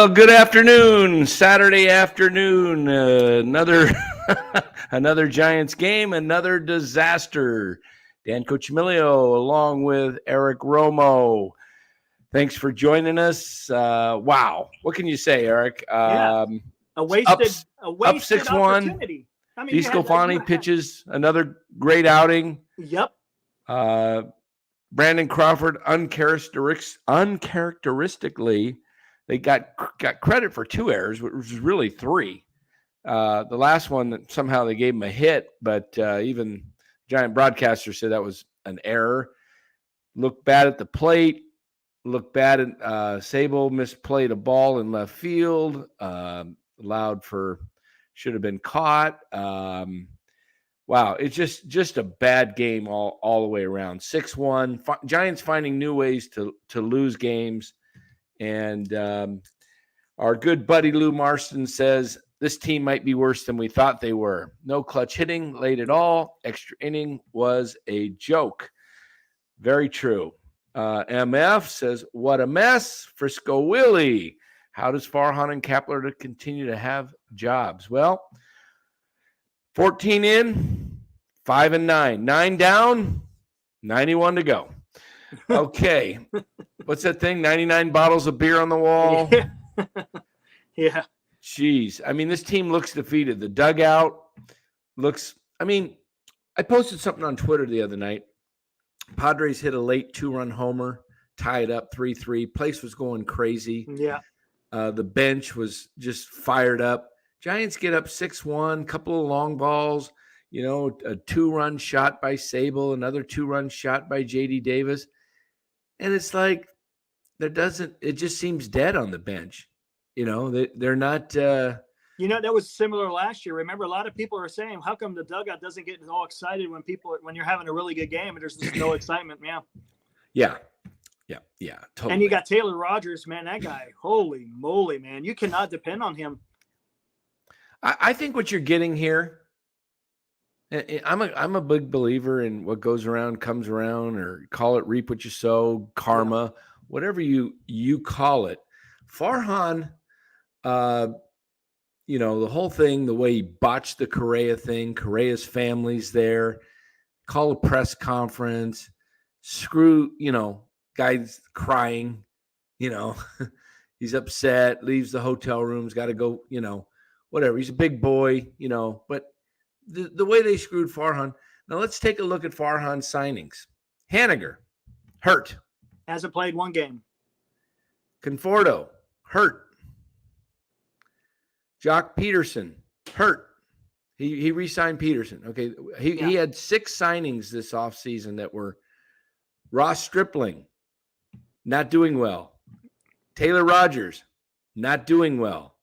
Well, good afternoon, Saturday afternoon. Another another Giants game, another disaster. Dan Cucimilio along with Eric Romo. Thanks for joining us. Wow, what can you say, Eric? A wasted 6-1. opportunity. I mean, DeSclafani pitches another great outing. Yep. Brandon Crawford uncharacteristically. They got credit for 2 errors, which was really 3. The last one, somehow they gave him a hit, but even Giant broadcaster said that was an error. Looked bad at the plate. Looked bad at Sable misplayed a ball in left field. Allowed for should have been caught. Wow, it's just a bad game all the way around. 6-1. Giants finding new ways to lose games. And our good buddy Lou Marston says this team might be worse than we thought they were. No clutch hitting late at all. Extra inning was a joke. Very true. MF says, what a mess. Frisco Willie. How does Farhan and Kapler to continue to have jobs? Well, 14 in, 5-9. 9 down, 91 to go. Okay. What's that thing? 99 bottles of beer on the wall? Yeah. Jeez. I mean, this team looks defeated. The dugout looks – I posted something on Twitter the other night. Padres hit a late 2-run homer, tie it up 3-3. Place was going crazy. Yeah. The bench was just fired up. Giants get up 6-1, couple of long balls, a 2-run shot by Sable, another 2-run shot by J.D. Davis. And it's like it just seems dead on the bench. They're not. That was similar last year. Remember, a lot of people are saying, how come the dugout doesn't get all excited when you're having a really good game and there's just no excitement? Yeah. Yeah. Totally. And you got Taylor Rogers, man, that guy, holy moly, man. You cannot depend on him. I think what you're getting here, I'm a big believer in what goes around comes around, or call it reap what you sow, karma, whatever you call it. Farhan, the whole thing, the way he botched the Correa thing, Correa's family's there, call a press conference, screw, guy's crying, he's upset, leaves the hotel room's got to go, whatever. He's a big boy, but the way they screwed Farhan. Now let's take a look at Farhan's signings. Haniger, hurt. Hasn't played one game. Conforto, hurt. Jock Peterson, hurt. He re-signed Peterson. Okay. He had 6 signings this offseason that were Ross Stripling, not doing well. Taylor Rogers, not doing well.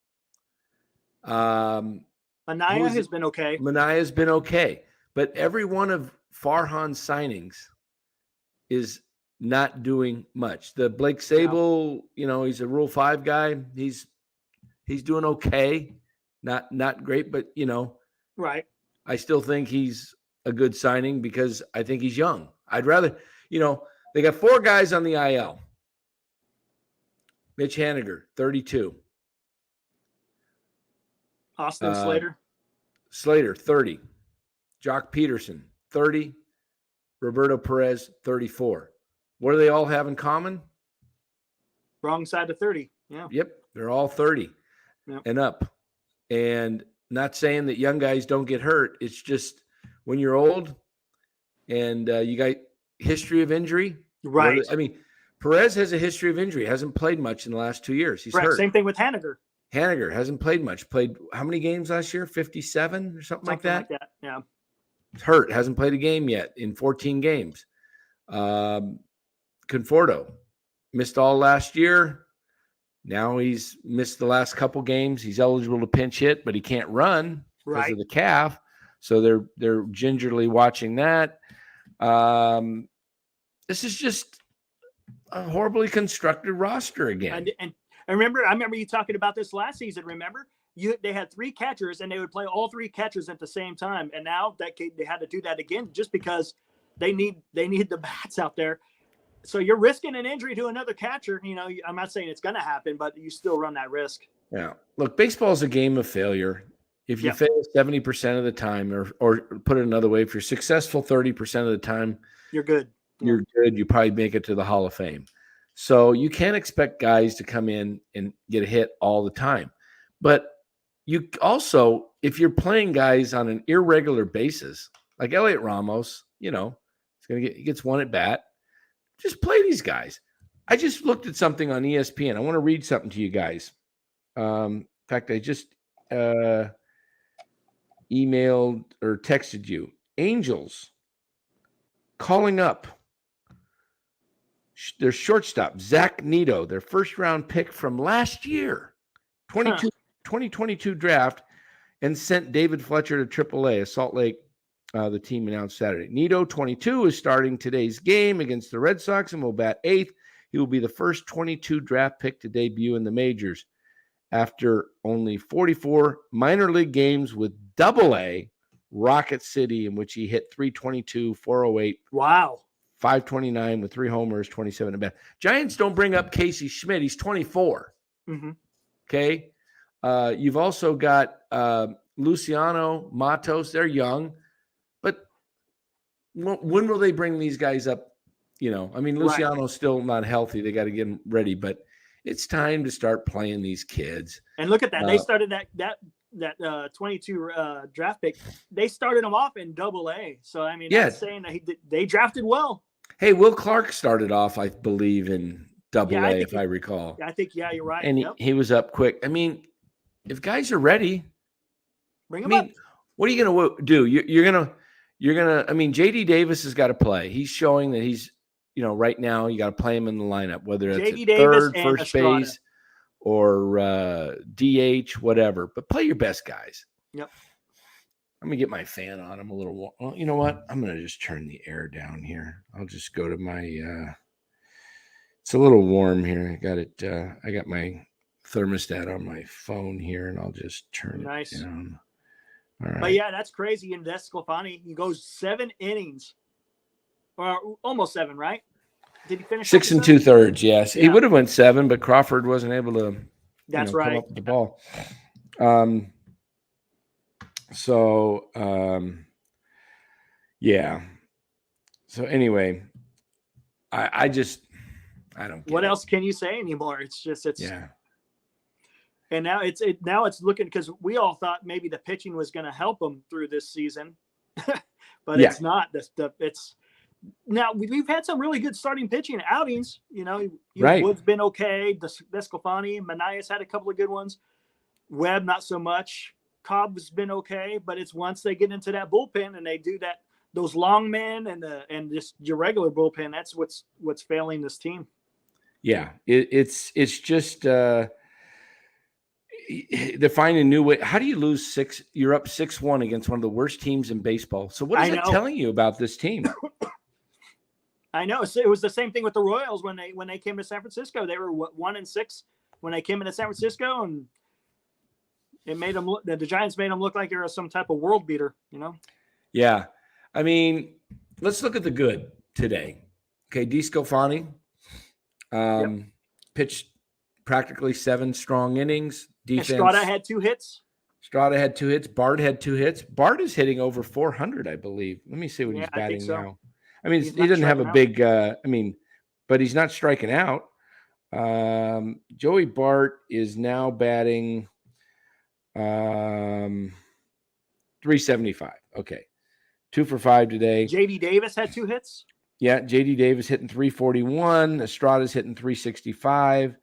Manaea has been okay. Manaea's been okay. But every one of Farhan's signings is not doing much. The Blake Sable, he's a Rule 5 guy. He's doing okay. Not great, but, Right. I still think he's a good signing because I think he's young. I'd rather, they got 4 guys on the IL. Mitch Haniger, 32. Austin Slater. Slater, 30. Jock Peterson, 30. Roberto Perez, 34. What do they all have in common? Wrong side of 30. Yeah. Yep. They're all 30 and up. And not saying that young guys don't get hurt. It's just when you're old and you got history of injury. Right. Perez has a history of injury. Hasn't played much in the last 2 years. He's hurt. Same thing with Haniger. Haniger hasn't played much. Played how many games last year? 57 or something like that? Yeah. He's hurt. Hasn't played a game yet in 14 games. Conforto missed all last year. Now he's missed the last couple games. He's eligible to pinch hit, but he can't run because of the calf. So they're gingerly watching that. This is just a horribly constructed roster again. And I remember you talking about this last season. Remember, they had 3 catchers and they would play all 3 catchers at the same time. And now they had to do that again just because they need the bats out there. So you're risking an injury to another catcher. You know, I'm not saying it's going to happen, but you still run that risk. Yeah. Look, baseball is a game of failure. If you Yep. fail 70% of the time, or put it another way, if you're successful 30% of the time, You're good. you're good. You probably make it to the Hall of Fame. So you can't expect guys to come in and get a hit all the time. But you also, if you're playing guys on an irregular basis, like Elliot Ramos, you know, he gets one at bat. Just play these guys. I just looked at something on ESPN. I want to read something to you guys. In fact, I just emailed or texted you. Angels calling up their shortstop, Zach Neto, their first-round pick from last year, 2022 draft, and sent David Fletcher to AAA, Salt Lake. The team announced Saturday. Neto, 22, is starting today's game against the Red Sox and will bat 8th. He will be the first 22 draft pick to debut in the majors after only 44 minor league games with AA Rocket City, in which he hit 322, 408. Wow. 529 with 3 homers, 27 at bat. Giants don't bring up Casey Schmidt. He's 24. Mm-hmm. Okay. You've also got Luciano, Matos. They're young. But when will they bring these guys up? You know, I mean, Luciano's still not healthy. They got to get him ready. But it's time to start playing these kids. And look at that. They started that 22 draft pick. They started him off in AA. So, I mean, that's saying that they drafted well. Hey, Will Clark started off, I believe, in AA, if I recall. I think, you're right. And he was up quick. I mean, if guys are ready, bring them up. What are you going to do? You're going to, I mean, JD Davis has got to play. He's showing that he's, you know, right now you got to play him in the lineup, whether it's third, first base, or DH, whatever. But play your best guys. Yep. I'm going to get my fan on him a little. Well, you know what? I'm going to just turn the air down here. I'll just go to my it's a little warm here. I got it. I got my thermostat on my phone here, and I'll just turn it down. All right. But yeah, that's crazy. And Desclafani, he goes 7 innings, or almost 7, right? Did he finish 6 2/3? Yes, he would have went 7, but Crawford wasn't able to. That's come up with the ball. Yeah. So anyway, I don't get what it. else can you say anymore? It's yeah. And now it's looking, because we all thought maybe the pitching was going to help them through this season, but it's not. It's now we've had some really good starting pitching outings. You know, Wood's been okay. Desclafani, Manias had a couple of good ones. Webb not so much. Cobb's been okay, but it's once they get into that bullpen and they do those long men and just your regular bullpen, that's what's failing this team. Yeah, it's just they're finding a new way. How do you lose 6? You're up 6-1 against one of the worst teams in baseball. So what is that telling you about this team? I know it was the same thing with the Royals when they came to San Francisco. They were 1-6 when they came into San Francisco, and it made them the Giants made them look like they were some type of world beater. You know? Yeah, I mean, let's look at the good today. Okay, DeSclafani pitched practically 7 strong innings. Defense. Estrada had 2 hits. Bard had 2 hits. Bard is hitting over 400, I believe. Let me see what he's batting now. I mean, he doesn't have a big, but he's not striking out. Joey Bart is now batting 375. Okay. 2 for 5 today. JD Davis had 2 hits. Yeah, JD Davis hitting 341. Estrada's hitting 365.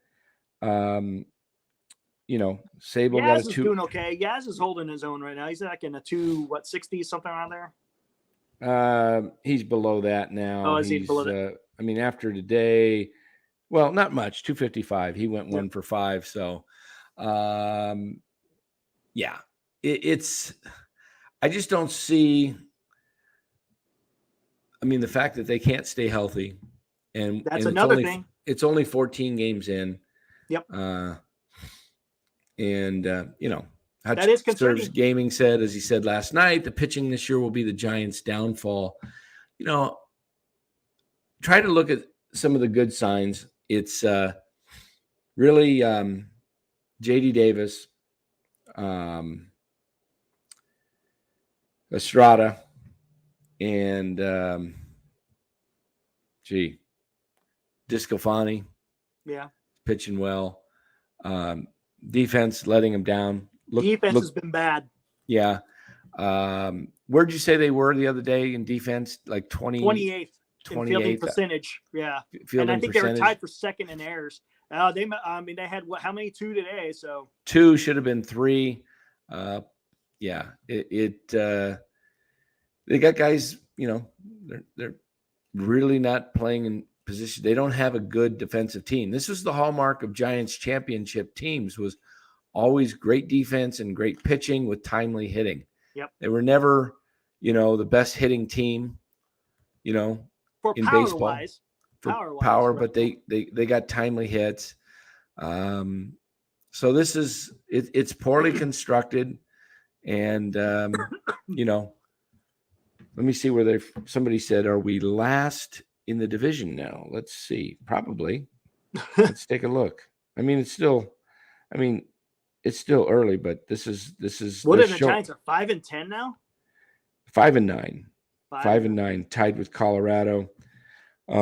Sable got a 2. Doing okay. Yaz is holding his own right now. He's like in a 60 something around there. He's below that now. Oh, is he below that? I mean, after today, well, not much. 255. He went 1 for 5. So, yeah, it's. I just don't see. I mean, the fact that they can't stay healthy, and that's another thing. It's only 14 games in. Yep. That is concerning. Gaming said, as he said last night, the pitching this year will be the Giants' downfall. You know, try to look at some of the good signs. It's really J.D. Davis, Estrada, and Discofani. Yeah. Pitching well. Defense letting them down. Defense has been bad. Yeah. Where'd you say they were the other day in defense? Like 28th in fielding percentage. Yeah. Fielding and I think percentage. they were tied for second in errors. They had how many? 2 today? So 2 should have been 3. Yeah. They got guys, they're really not playing in position. They don't have a good defensive team. This was the hallmark of Giants championship teams, was always great defense and great pitching with timely hitting. Yep. They were never, the best hitting team, for in power baseball. Wise, power, right? but they got timely hits. So this is it's poorly constructed, and let me see where somebody said, are we last in the division now? Let's see. Probably. Let's take a look. It's still early, but this is what are the Giants are 5-10 now? 5-9. 5-9, tied with Colorado. They're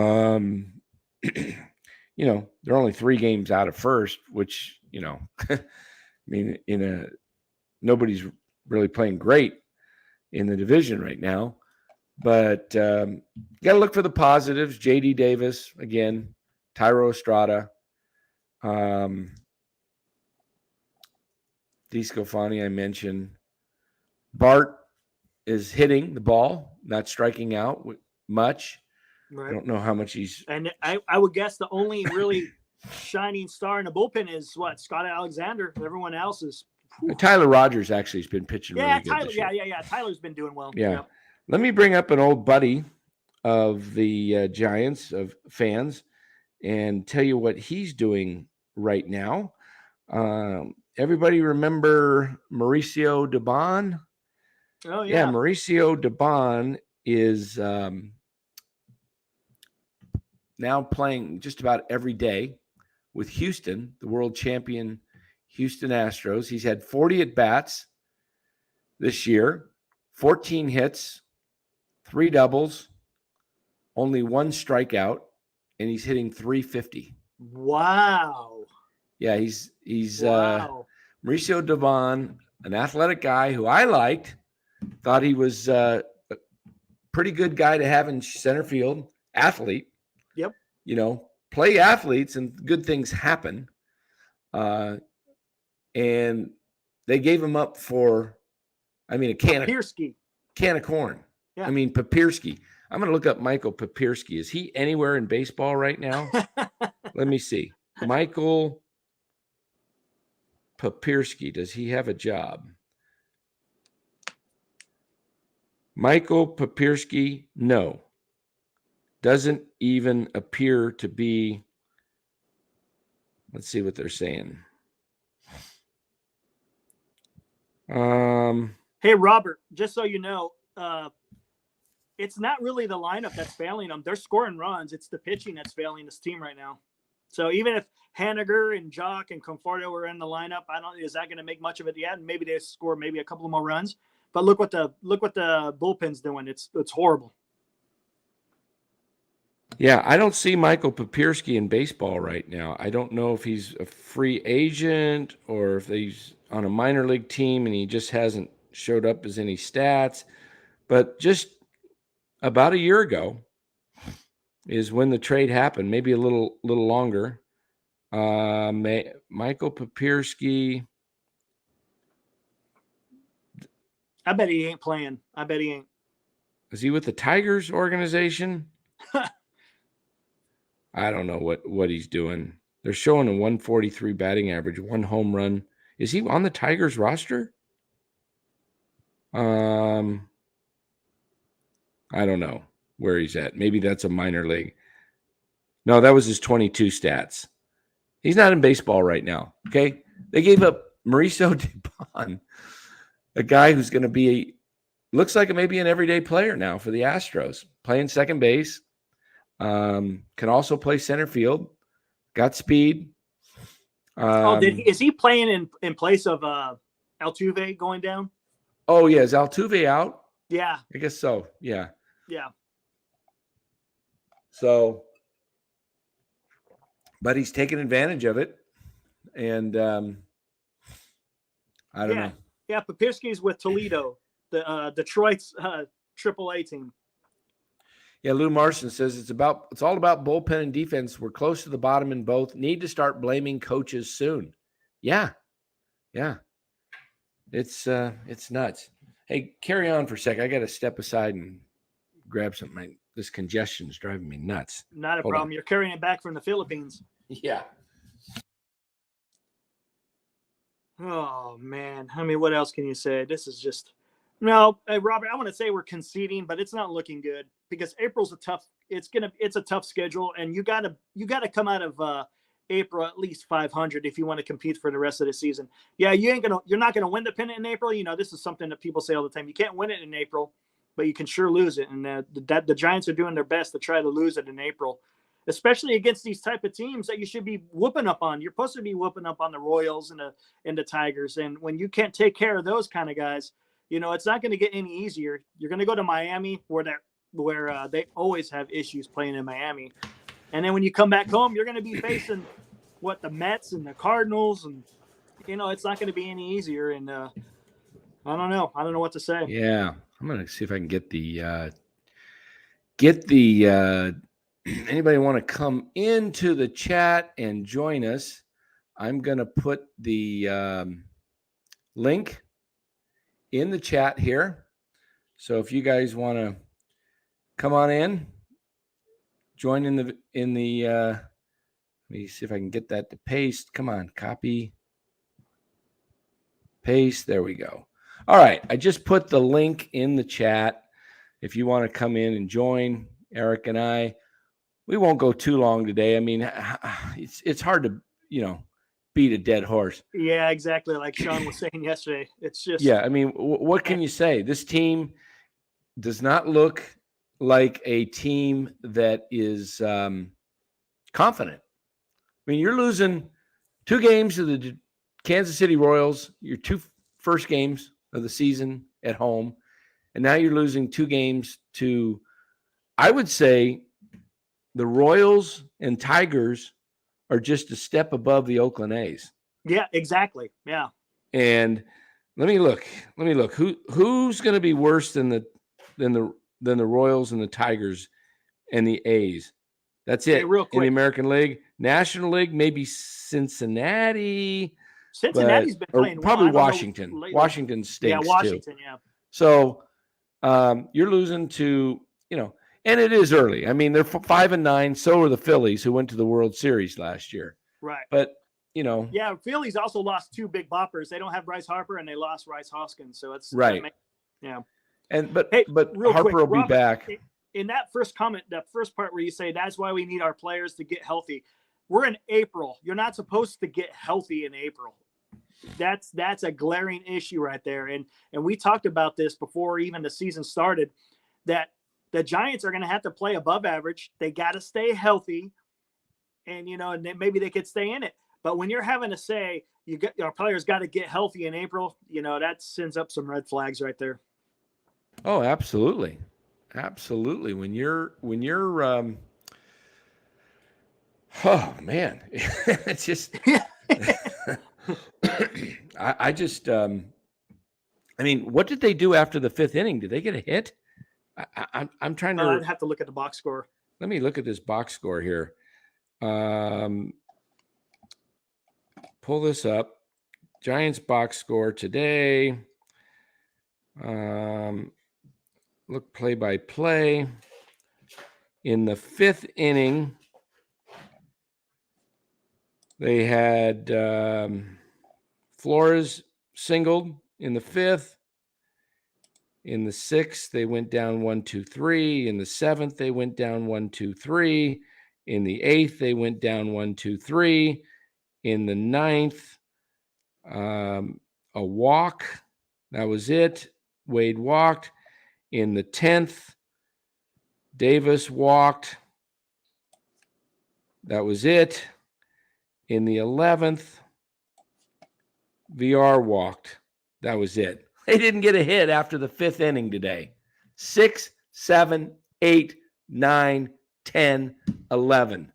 only 3 games out of first, which, nobody's really playing great in the division right now. But got to look for the positives. J.D. Davis, again, Tyro Estrada, Discofani, I mentioned. Bart is hitting the ball, not striking out much. Right. I don't know how much he's. And I would guess the only really shining star in the bullpen is Scott Alexander. Everyone else is. Tyler Rogers actually has been pitching really good Tyler, this year. yeah. Tyler's been doing well. Yeah. Yep. Let me bring up an old buddy of the Giants, of fans, and tell you what he's doing right now. Everybody remember Mauricio Dubon? Oh, yeah. Mauricio Dubon is now playing just about every day with Houston, the world champion Houston Astros. He's had 40 at-bats this year, 14 hits, 3 doubles, only 1 strikeout, and he's hitting .350. Wow. Yeah, he's Mauricio Dubon, an athletic guy who I liked. Thought he was a pretty good guy to have in center field. Athlete. Yep. Play athletes and good things happen. And they gave him up for, a can of corn. Yeah. Papierski. I'm going to look up Michael Papierski. Is he anywhere in baseball right now? Let me see. Michael Papierski. Does he have a job? Michael Papierski, no. Doesn't even appear to be. Let's see what they're saying. Hey, Robert, just so you know, it's not really the lineup that's failing them. They're scoring runs. It's the pitching that's failing this team right now. So even if Haniger and Jock and Conforto were in the lineup, is that going to make much of it yet? And maybe they score a couple of more runs. But look what the bullpen's doing. It's horrible. Yeah, I don't see Michael Papierski in baseball right now. I don't know if he's a free agent or if he's on a minor league team and he just hasn't showed up as any stats. But just about a year ago is when the trade happened, maybe a little longer. Michael Papierski. I bet he ain't playing. I bet he ain't. Is he with the Tigers organization? I don't know what he's doing. They're showing a 143 batting average, 1 home run. Is he on the Tigers roster? I don't know where he's at. Maybe that's a minor league. No, that was his 22 stats. He's not in baseball right now. Okay. They gave up Mauricio Dubon, a guy who's going to be, looks like maybe an everyday player now for the Astros, playing second base. Can also play center field. Got speed. Is he playing in place of Altuve going down? Oh, yeah. Is Altuve out? Yeah. I guess so. Yeah. Yeah. So, but he's taking advantage of it. And I don't know. Yeah, Papirski's with Toledo, the Detroit's AAA team. Yeah, Lou Marson says it's all about bullpen and defense. We're close to the bottom in both. Need to start blaming coaches soon. Yeah. It's nuts. Hey, carry on for a sec. I got to step aside and grab something. This congestion is driving me nuts. Not a problem. You're carrying it back from the Philippines. Yeah. Oh man, I mean, what else can you say? This is just no, Robert. I want to say we're conceding, but it's not looking good because April's it's a tough schedule, and you gotta come out of April at least 500 if you want to compete for the rest of the season. Yeah, you're not gonna win the pennant in April. You know, this is something that people say all the time. You can't win it in April, but you can sure lose it, and the Giants are doing their best to try to lose it in April. Especially against these type of teams that you should be whooping up on. You're supposed to be whooping up on the Royals and the Tigers. And when you can't take care of those kind of guys, you know, it's not going to get any easier. You're going to go to Miami where they always have issues playing in Miami. And then when you come back home, you're going to be facing the Mets and the Cardinals. And, you know, it's not going to be any easier. And I don't know. I don't know what to say. Yeah. I'm going to see if I can get the anybody want to come into the chat and join us? I'm going to put the link in the chat here. So if you guys want to come on in, join in the let me see if I can get that to paste. Come on, copy, paste. There we go. All right. I just put the link in the chat. If you want to come in and join Eric and I, we won't go too long today. I mean, it's hard to, beat a dead horse. Yeah, exactly. Like Sean was saying yesterday, it's just. Yeah. I mean, what can you say? This team does not look like a team that is confident. I mean, you're losing 2 games to the Kansas City Royals, your 2 first games of the season at home. And now you're losing 2 games to, I would say, the Royals and Tigers are just a step above the Oakland A's. Yeah, exactly. Yeah. And let me look. Who's going to be worse than the Royals and the Tigers and the A's? That's it. Hey, real quick. In the American League, National League, maybe Cincinnati. Cincinnati's been playing probably Washington. Washington stinks. Yeah, Washington. Too. Yeah. So you're losing to and it is early. I mean, they're 5-9. So are the Phillies, who went to the World Series last year. Right. But yeah, Phillies also lost 2 big boppers. They don't have Bryce Harper, and they lost Bryce Hoskins. So it's right. Yeah. But Harper quick, will be Robert, back. In that first comment, that first part where you say that's why we need our players to get healthy. We're in April. You're not supposed to get healthy in April. That's a glaring issue right there. And we talked about this before even the season started, that the Giants are going to have to play above average. They got to stay healthy, and and then maybe they could stay in it. But when you're having to say our players got to get healthy in April, that sends up some red flags right there. Oh, absolutely, absolutely. When you're oh man, it's just. I just. I mean, what did they do after the 5th inning? Did they get a hit? I'm trying to. I'd have to look at the box score. Let me look at this box score here. Pull this up. Giants box score today. Look play by play. In the 5th inning, they had Flores singled in the 5th. In the 6th, they went down 1-2-3. In the 7th, they went down 1-2-3. In the 8th, they went down 1-2-3. In the 9th, a walk. That was it. Wade walked. In the 10th, Davis walked. That was it. In the 11th, VR walked. That was it. They didn't get a hit after the 5th inning today. 6, 7, 8, 9, 10, 11.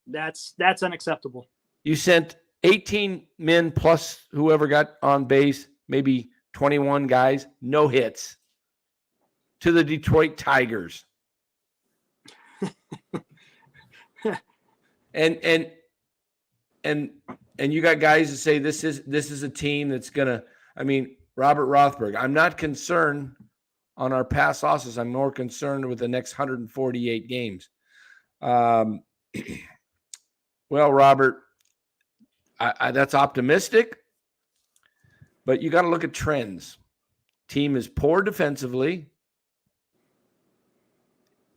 That's unacceptable. You sent 18 men plus whoever got on base, maybe 21 guys, no hits to the Detroit Tigers. and you got guys that say this is a team that's gonna. I mean, Robert Rothberg. I'm not concerned on our past losses. I'm more concerned with the next 148 games. Well, Robert, that's optimistic, but you got to look at trends. Team is poor defensively,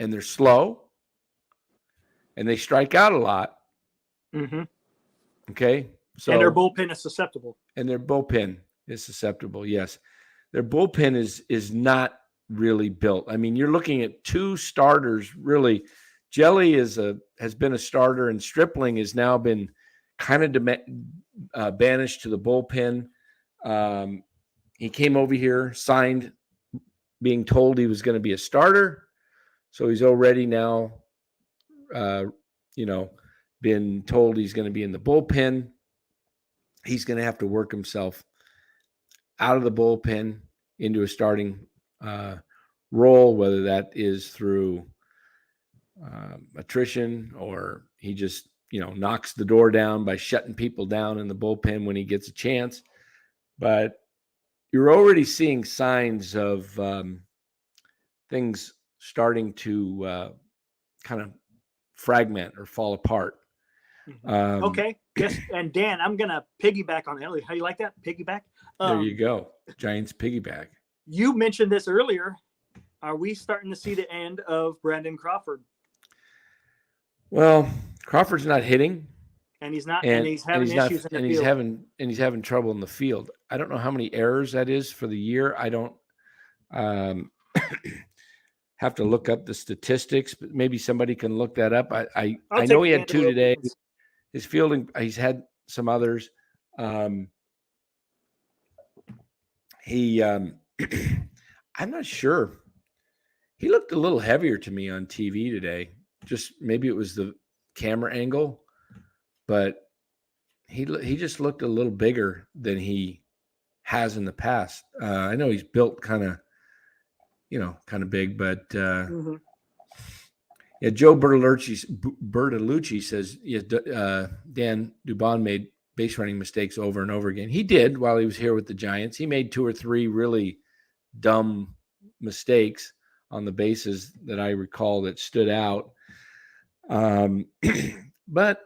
and they're slow, and they strike out a lot. Mm-hmm. Okay, so and their bullpen is susceptible. Yes, their bullpen is not really built. I mean, you're looking at 2 starters. Really, Jelly has been a starter, and Stripling has now been kind of banished to the bullpen. He came over here, signed, being told he was going to be a starter, so he's already now, been told he's going to be in the bullpen. He's going to have to work himself out of the bullpen into a starting role, whether that is through attrition or he just, knocks the door down by shutting people down in the bullpen when he gets a chance. But you're already seeing signs of things starting to kind of fragment or fall apart. Okay. Yes. And Dan, I'm going to piggyback on Ellie. How you like that? Piggyback? There you go. Giants piggyback. You mentioned this earlier. Are we starting to see the end of Brandon Crawford? Well, Crawford's not hitting. And he's not, and he's having issues in the field. He's having trouble in the field. I don't know how many errors that is for the year. I don't have to look up the statistics, but maybe somebody can look that up. I know he had 2 today. His fielding, he's had some others. I'm not sure. He looked a little heavier to me on TV today. Just maybe it was the camera angle, but he just looked a little bigger than he has in the past. I know he's built kind of big, but yeah, Joe Bertolucci says, Dan Dubon made base running mistakes over and over again. He did while he was here with the Giants. He made 2 or 3 really dumb mistakes on the bases that I recall that stood out. But,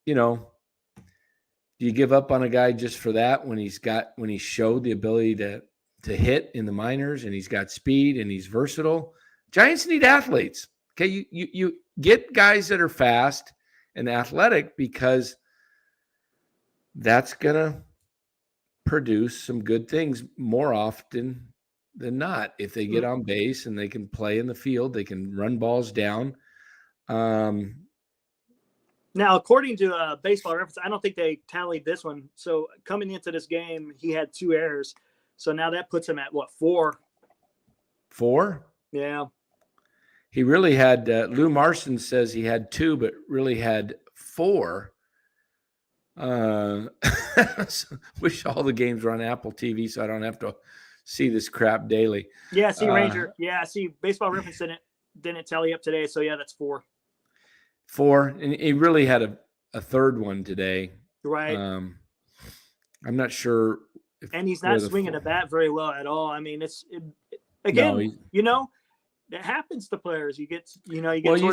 do you give up on a guy just for that when he showed the ability to hit in the minors and he's got speed and he's versatile? Giants need athletes. Okay, you get guys that are fast and athletic because that's gonna produce some good things more often than not. If they get on base and they can play in the field, they can run balls down. Now, according to Baseball Reference, I don't think they tallied this one. So coming into this game, he had 2 errors. So now that puts him at what, 4? 4? Yeah. He really had, Lou Marson says he had 2, but really had 4. Wish all the games were on Apple TV so I don't have to see this crap daily. Yeah, Ranger. Yeah, Baseball Reference didn't tally up today. So, yeah, that's 4. 4, and he really had a third one today. Right. I'm not sure. And he's not swinging a bat very well at all. I mean, that happens to players. You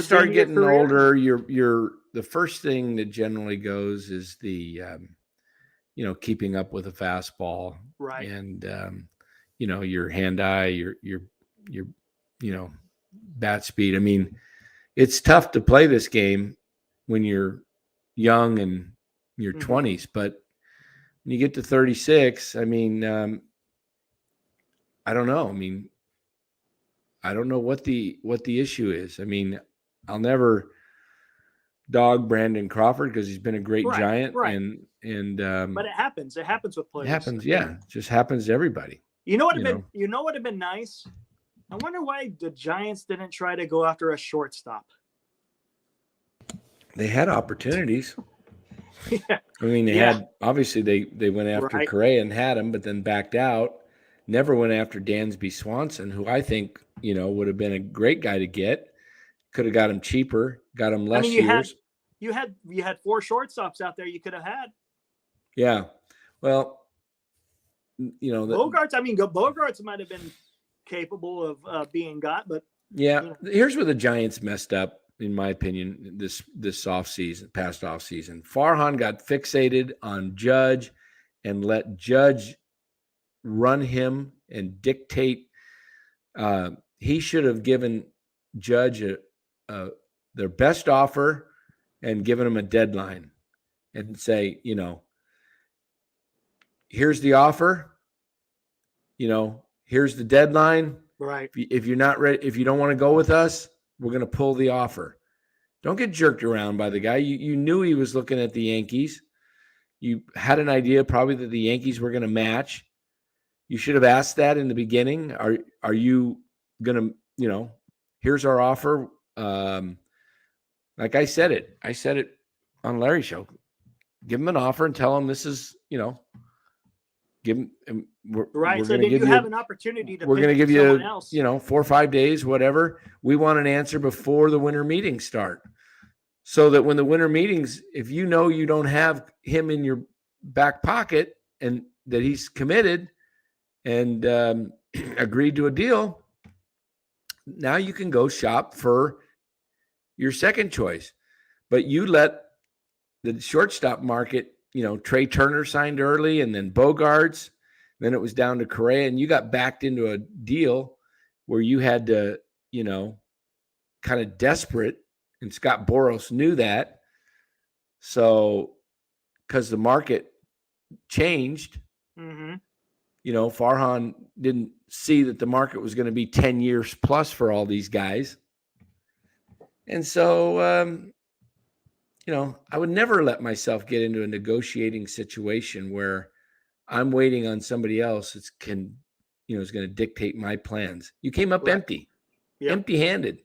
start getting older. You're the first thing that generally goes is the, keeping up with a fastball, right? And your hand-eye, your bat speed. I mean, it's tough to play this game when you're young and your 20s, but when you get to 36, I mean, I don't know. I mean, I don't know what the issue is. I mean, I'll never dog Brandon Crawford because he's been a great Giant, right. and but it happens. It happens with players. It happens, yeah. It just happens to everybody. You know what would have been nice? I wonder why the Giants didn't try to go after a shortstop. They had opportunities. Yeah. I mean, obviously they went after Correa and had him, but then backed out. Never went after Dansby Swanson, who I think, would have been a great guy to get. Could have got him cheaper, got him less years. You had 4 shortstops out there you could have had. Yeah. Well, Bogarts, Bogarts might have been capable of being got, but here's where the Giants messed up, in my opinion, this past offseason. Farhan got fixated on Judge and let Judge run him and dictate. He should have given Judge their best offer and given him a deadline and say, here's the offer, here's the deadline. Right. If you're not ready, if you don't want to go with us, we're going to pull the offer. Don't get jerked around by the guy. You knew he was looking at the Yankees. You had an idea probably that the Yankees were going to match. You should have asked that in the beginning. Are you going to, here's our offer. Like I said it on Larry's show. Give him an offer and tell him this is, give him. Right. So then you have an opportunity to. We're going to give you, else. 4 or 5 days, whatever. We want an answer before the winter meetings start, so that when the winter meetings, if you don't have him in your back pocket and that he's committed and agreed to a deal, now you can go shop for your second choice. But you let the shortstop market, Trey Turner signed early and then Bogarts, then it was down to Correa, and you got backed into a deal where you had to, kind of desperate, and Scott Boras knew that. So, because the market changed, Farhan didn't see that the market was going to be 10 years plus for all these guys. And so, I would never let myself get into a negotiating situation where I'm waiting on somebody else is going to dictate my plans. You came up empty-handed.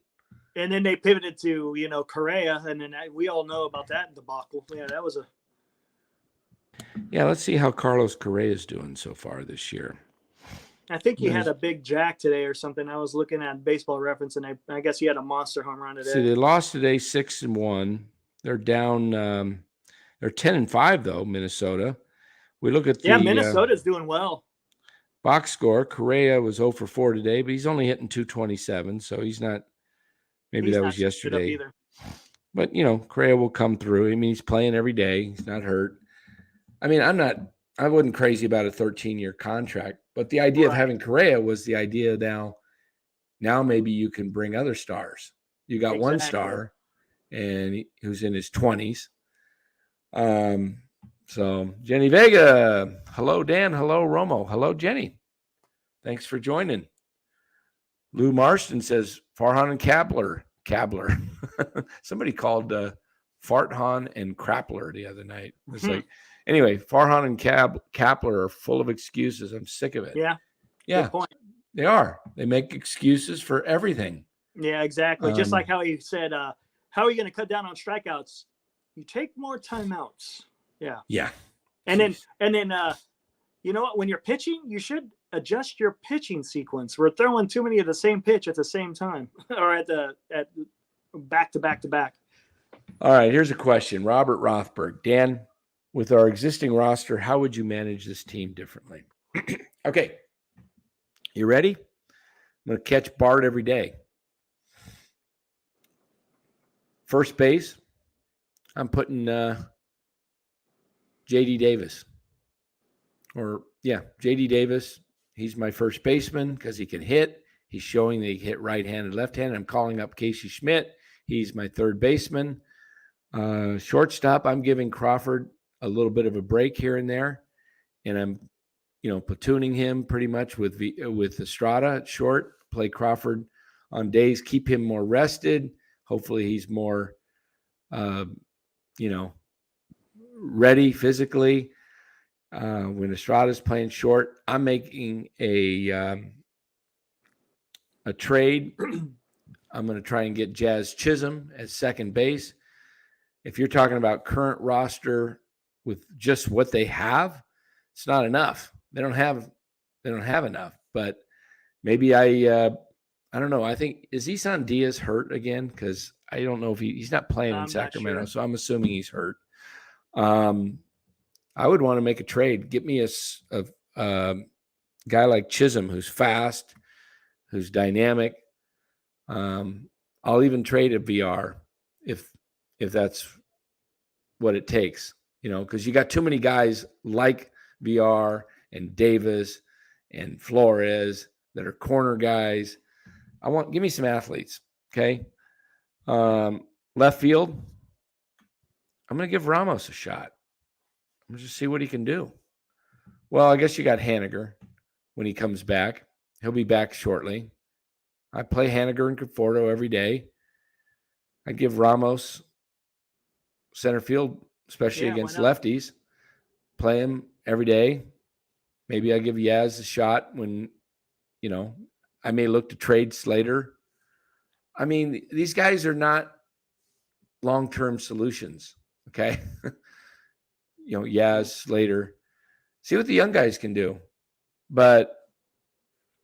And then they pivoted to, Correa, and then we all know about that debacle. Yeah, that was let's see how Carlos Correa is doing so far this year. I think he had a big jack today or something. I was looking at Baseball Reference, and I guess he had a monster home run today. See, they lost today 6-1. They're down. They're 10-5 though. Minnesota. We look at Minnesota's doing well. Box score. Correa was 0 for 4 today, but he's only hitting 227, so he's not. Maybe that was yesterday. But Correa will come through. I mean, he's playing every day. He's not hurt. I mean, I wasn't crazy about a 13-year contract, but the idea of having Correa was the idea now maybe you can bring other stars. You got one star, and who's in his 20s. So Jenny Vega, hello Dan, hello Romo, hello Jenny. Thanks for joining. Lou Marston says Farhan and Kabler. Somebody called Farhan and Krappler the other night. It's like, anyway, Farhan and Kapler are full of excuses. I'm sick of it. Yeah. Good point. They are. They make excuses for everything. Yeah, exactly. Just like how he said, how are you going to cut down on strikeouts? You take more timeouts. Yeah. Yeah. And then you know what? When you're pitching, you should adjust your pitching sequence. We're throwing too many of the same pitch at the same time, or at back to back to back. All right. Here's a question, Robert Rothberg. Dan, with our existing roster, how would you manage this team differently? Okay. You ready? I'm going to catch Bart every day. First base, I'm putting J.D. Davis. J.D. Davis. He's my first baseman because he can hit. He's showing that he hit right-handed, left-handed. I'm calling up Casey Schmidt. He's my third baseman. Shortstop, I'm giving Crawford a little bit of a break here and there. And I'm, platooning him pretty much with Estrada at short. Play Crawford on days, keep him more rested. Hopefully he's more you know, ready physically. When Estrada's playing short, I'm making a trade. I'm going to try and get Jazz Chisholm at second base. If you're talking about current roster with just what they have, it's not enough. They don't have enough. But maybe I don't know. I think, is Isan Diaz hurt again? Because I don't know if he's not playing in Sacramento, so I'm assuming he's hurt. I would want to make a trade. Get me a guy like Chisholm who's fast, who's dynamic. I'll even trade a VR if that's what it takes, because you got too many guys like VR and Davis and Flores that are corner guys. Give me some athletes. Okay. Left field, I'm going to give Ramos a shot. I'm going to just see what he can do. Well, I guess you got Haniger when he comes back. He'll be back shortly. I play Haniger and Conforto every day. I give Ramos center field, especially against lefties. Play him every day. Maybe I give Yaz a shot when, I may look to trade Slater. I mean, these guys are not long-term solutions, okay? Yaz, Slater. See what the young guys can do. But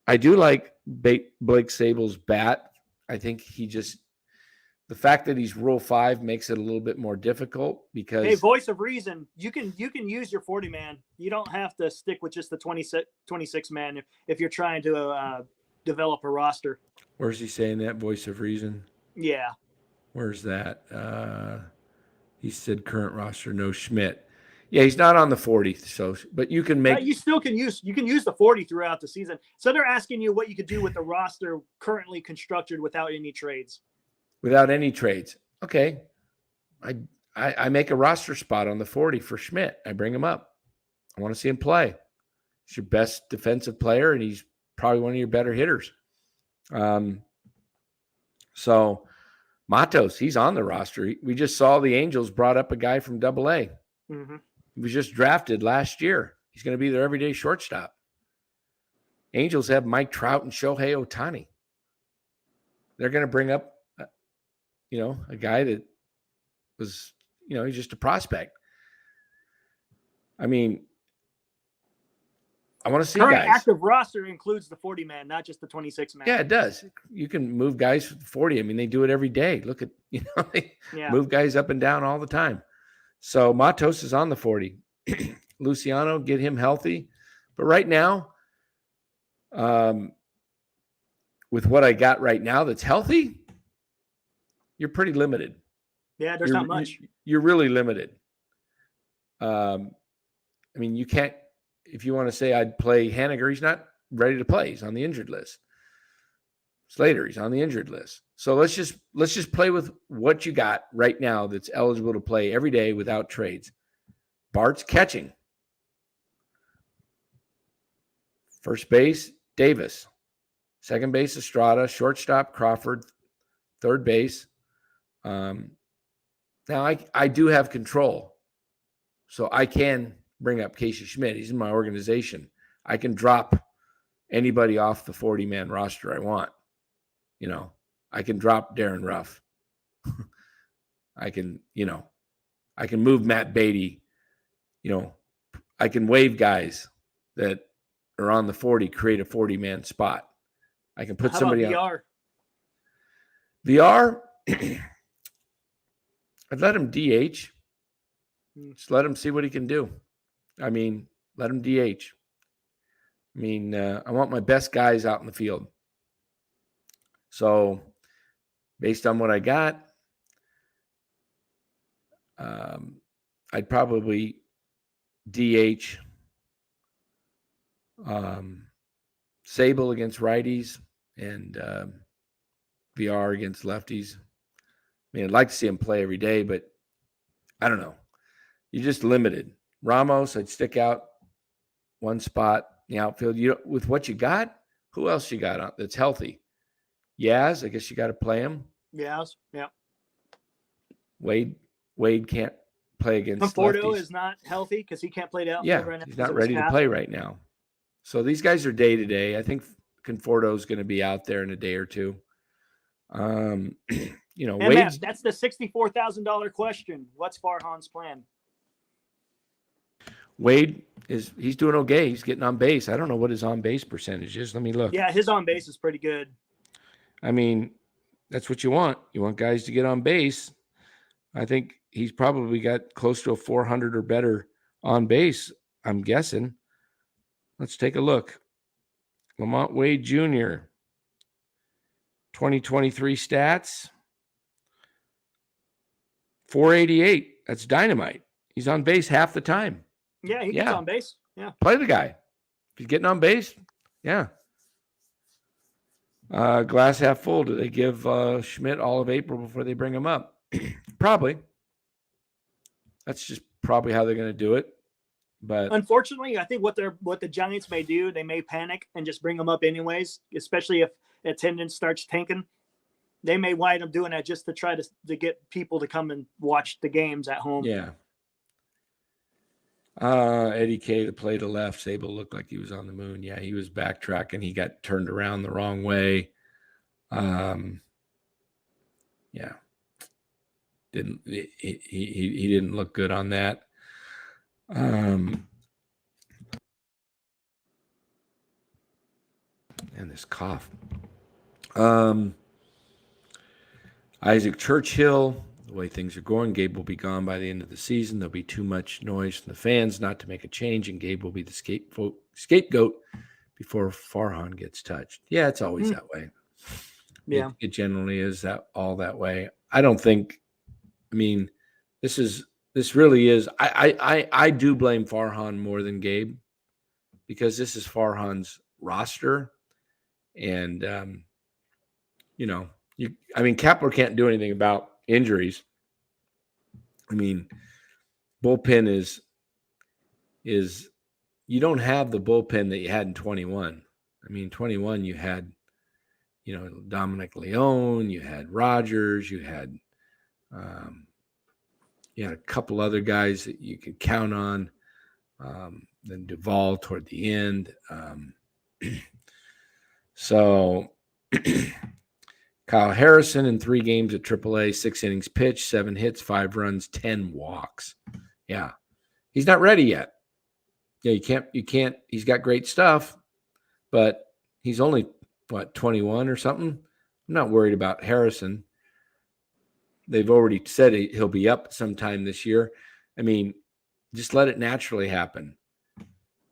I do like Blake Sable's bat. I think the fact that he's Rule 5 makes it a little bit more difficult because... Hey, voice of reason. You can use your 40-man. You don't have to stick with just the 26-man if you're trying to develop a roster. Where's he saying that, voice of reason? Yeah. Where's that? He said current roster, no Schmidt. Yeah, he's not on the 40, but you can make... You still can use the 40 throughout the season. So they're asking you what you could do with the roster currently constructed without any trades. Without any trades. Okay. I make a roster spot on the 40 for Schmidt. I bring him up. I want to see him play. He's your best defensive player, and he's probably one of your better hitters. So Matos, he's on the roster. We just saw the Angels brought up a guy from AA. Mm-hmm. He was just drafted last year. He's going to be their everyday shortstop. Angels have Mike Trout and Shohei Ohtani. They're going to bring up, a guy that was, he's just a prospect. I mean, I want to see current guys. Active roster includes the 40-man, not just the 26-man. Yeah, it does. You can move guys for the 40. I mean, they do it every day. Look at, they move guys up and down all the time. So Matos is on the 40. Luciano, get him healthy. But right now, with what I got right now that's healthy, you're pretty limited. Yeah, there's not much. You're really limited. I mean, you can't, if you want to say I'd play Haniger, he's not ready to play. He's on the injured list. Slater, he's on the injured list. So let's just play with what you got right now that's eligible to play every day without trades. Bart's catching. First base, Davis. Second base, Estrada. Shortstop, Crawford. Third base. Now I do have control. So I can bring up Casey Schmidt. He's in my organization. I can drop anybody off the 40-man roster I want. I can drop Darren Ruff. I can move Matt Beatty. I can waive guys that are on the 40, create a 40-man spot. I can put somebody on. VR, I'd let him DH. Just let him see what he can do. I mean, let him DH. I mean, I want my best guys out in the field. So, based on what I got, I'd probably DH Sable against righties and VR against lefties. I mean, I'd like to see him play every day, but I don't know. You're just limited. Ramos, I'd stick out one spot in the outfield. With what you got, who else you got that's healthy? Yaz, I guess you got to play him. Yaz, yeah. Wade can't play against Conforto lefties. is not healthy because he can't play the outfield Yeah, right now. he's not ready to play right now. So these guys are day to day. I think Conforto is going to be out there in a day or two. MF, that's the $64,000 question. What's Farhan's plan? Wade he's doing okay. He's getting on base. I don't know what his on base percentage is. Let me look. Yeah, his on base is pretty good. I mean, that's what you want. You want guys to get on base. I think he's probably got close to a 400 or better on base, I'm guessing. Let's take a look. Lamont Wade Jr., 2023 stats, 488. That's dynamite. He's on base half the time. Yeah, he gets on base. Yeah. Play the guy. If he's getting on base, yeah. Glass half full. Do they give Schmidt all of April before they bring him up? Probably. That's just probably how they're going to do it. But unfortunately, I think what the Giants may do, they may panic and just bring him up anyways, especially if attendance starts tanking. They may wind up doing that just to try to get people to come and watch the games at home. Yeah. Eddie K, the play to left. Sable looked like he was on the moon. Yeah, he was backtracking. He got turned around the wrong way. Yeah. He didn't look good on that. And this cough. Isaac Churchill, the way things are going, Gabe will be gone by the end of the season. There'll be too much noise from the fans not to make a change, and Gabe will be the scapegoat before Farhan gets touched. Yeah, it's always that way. Yeah, it generally is that way. I don't think. I mean, this really is. I do blame Farhan more than Gabe because this is Farhan's roster, and Kepler can't do anything about injuries. I mean, bullpen is you don't have the bullpen that you had in 21. I mean, 21 you had, Dominic Leone, you had Rogers, you had a couple other guys that you could count on. Then Duvall toward the end. So Kyle Harrison in 3 games at AAA, 6 innings pitched, 7 hits, 5 runs, 10 walks. Yeah. He's not ready yet. Yeah, you can't, he's got great stuff, but he's only, 21 or something? I'm not worried about Harrison. They've already said he'll be up sometime this year. I mean, just let it naturally happen.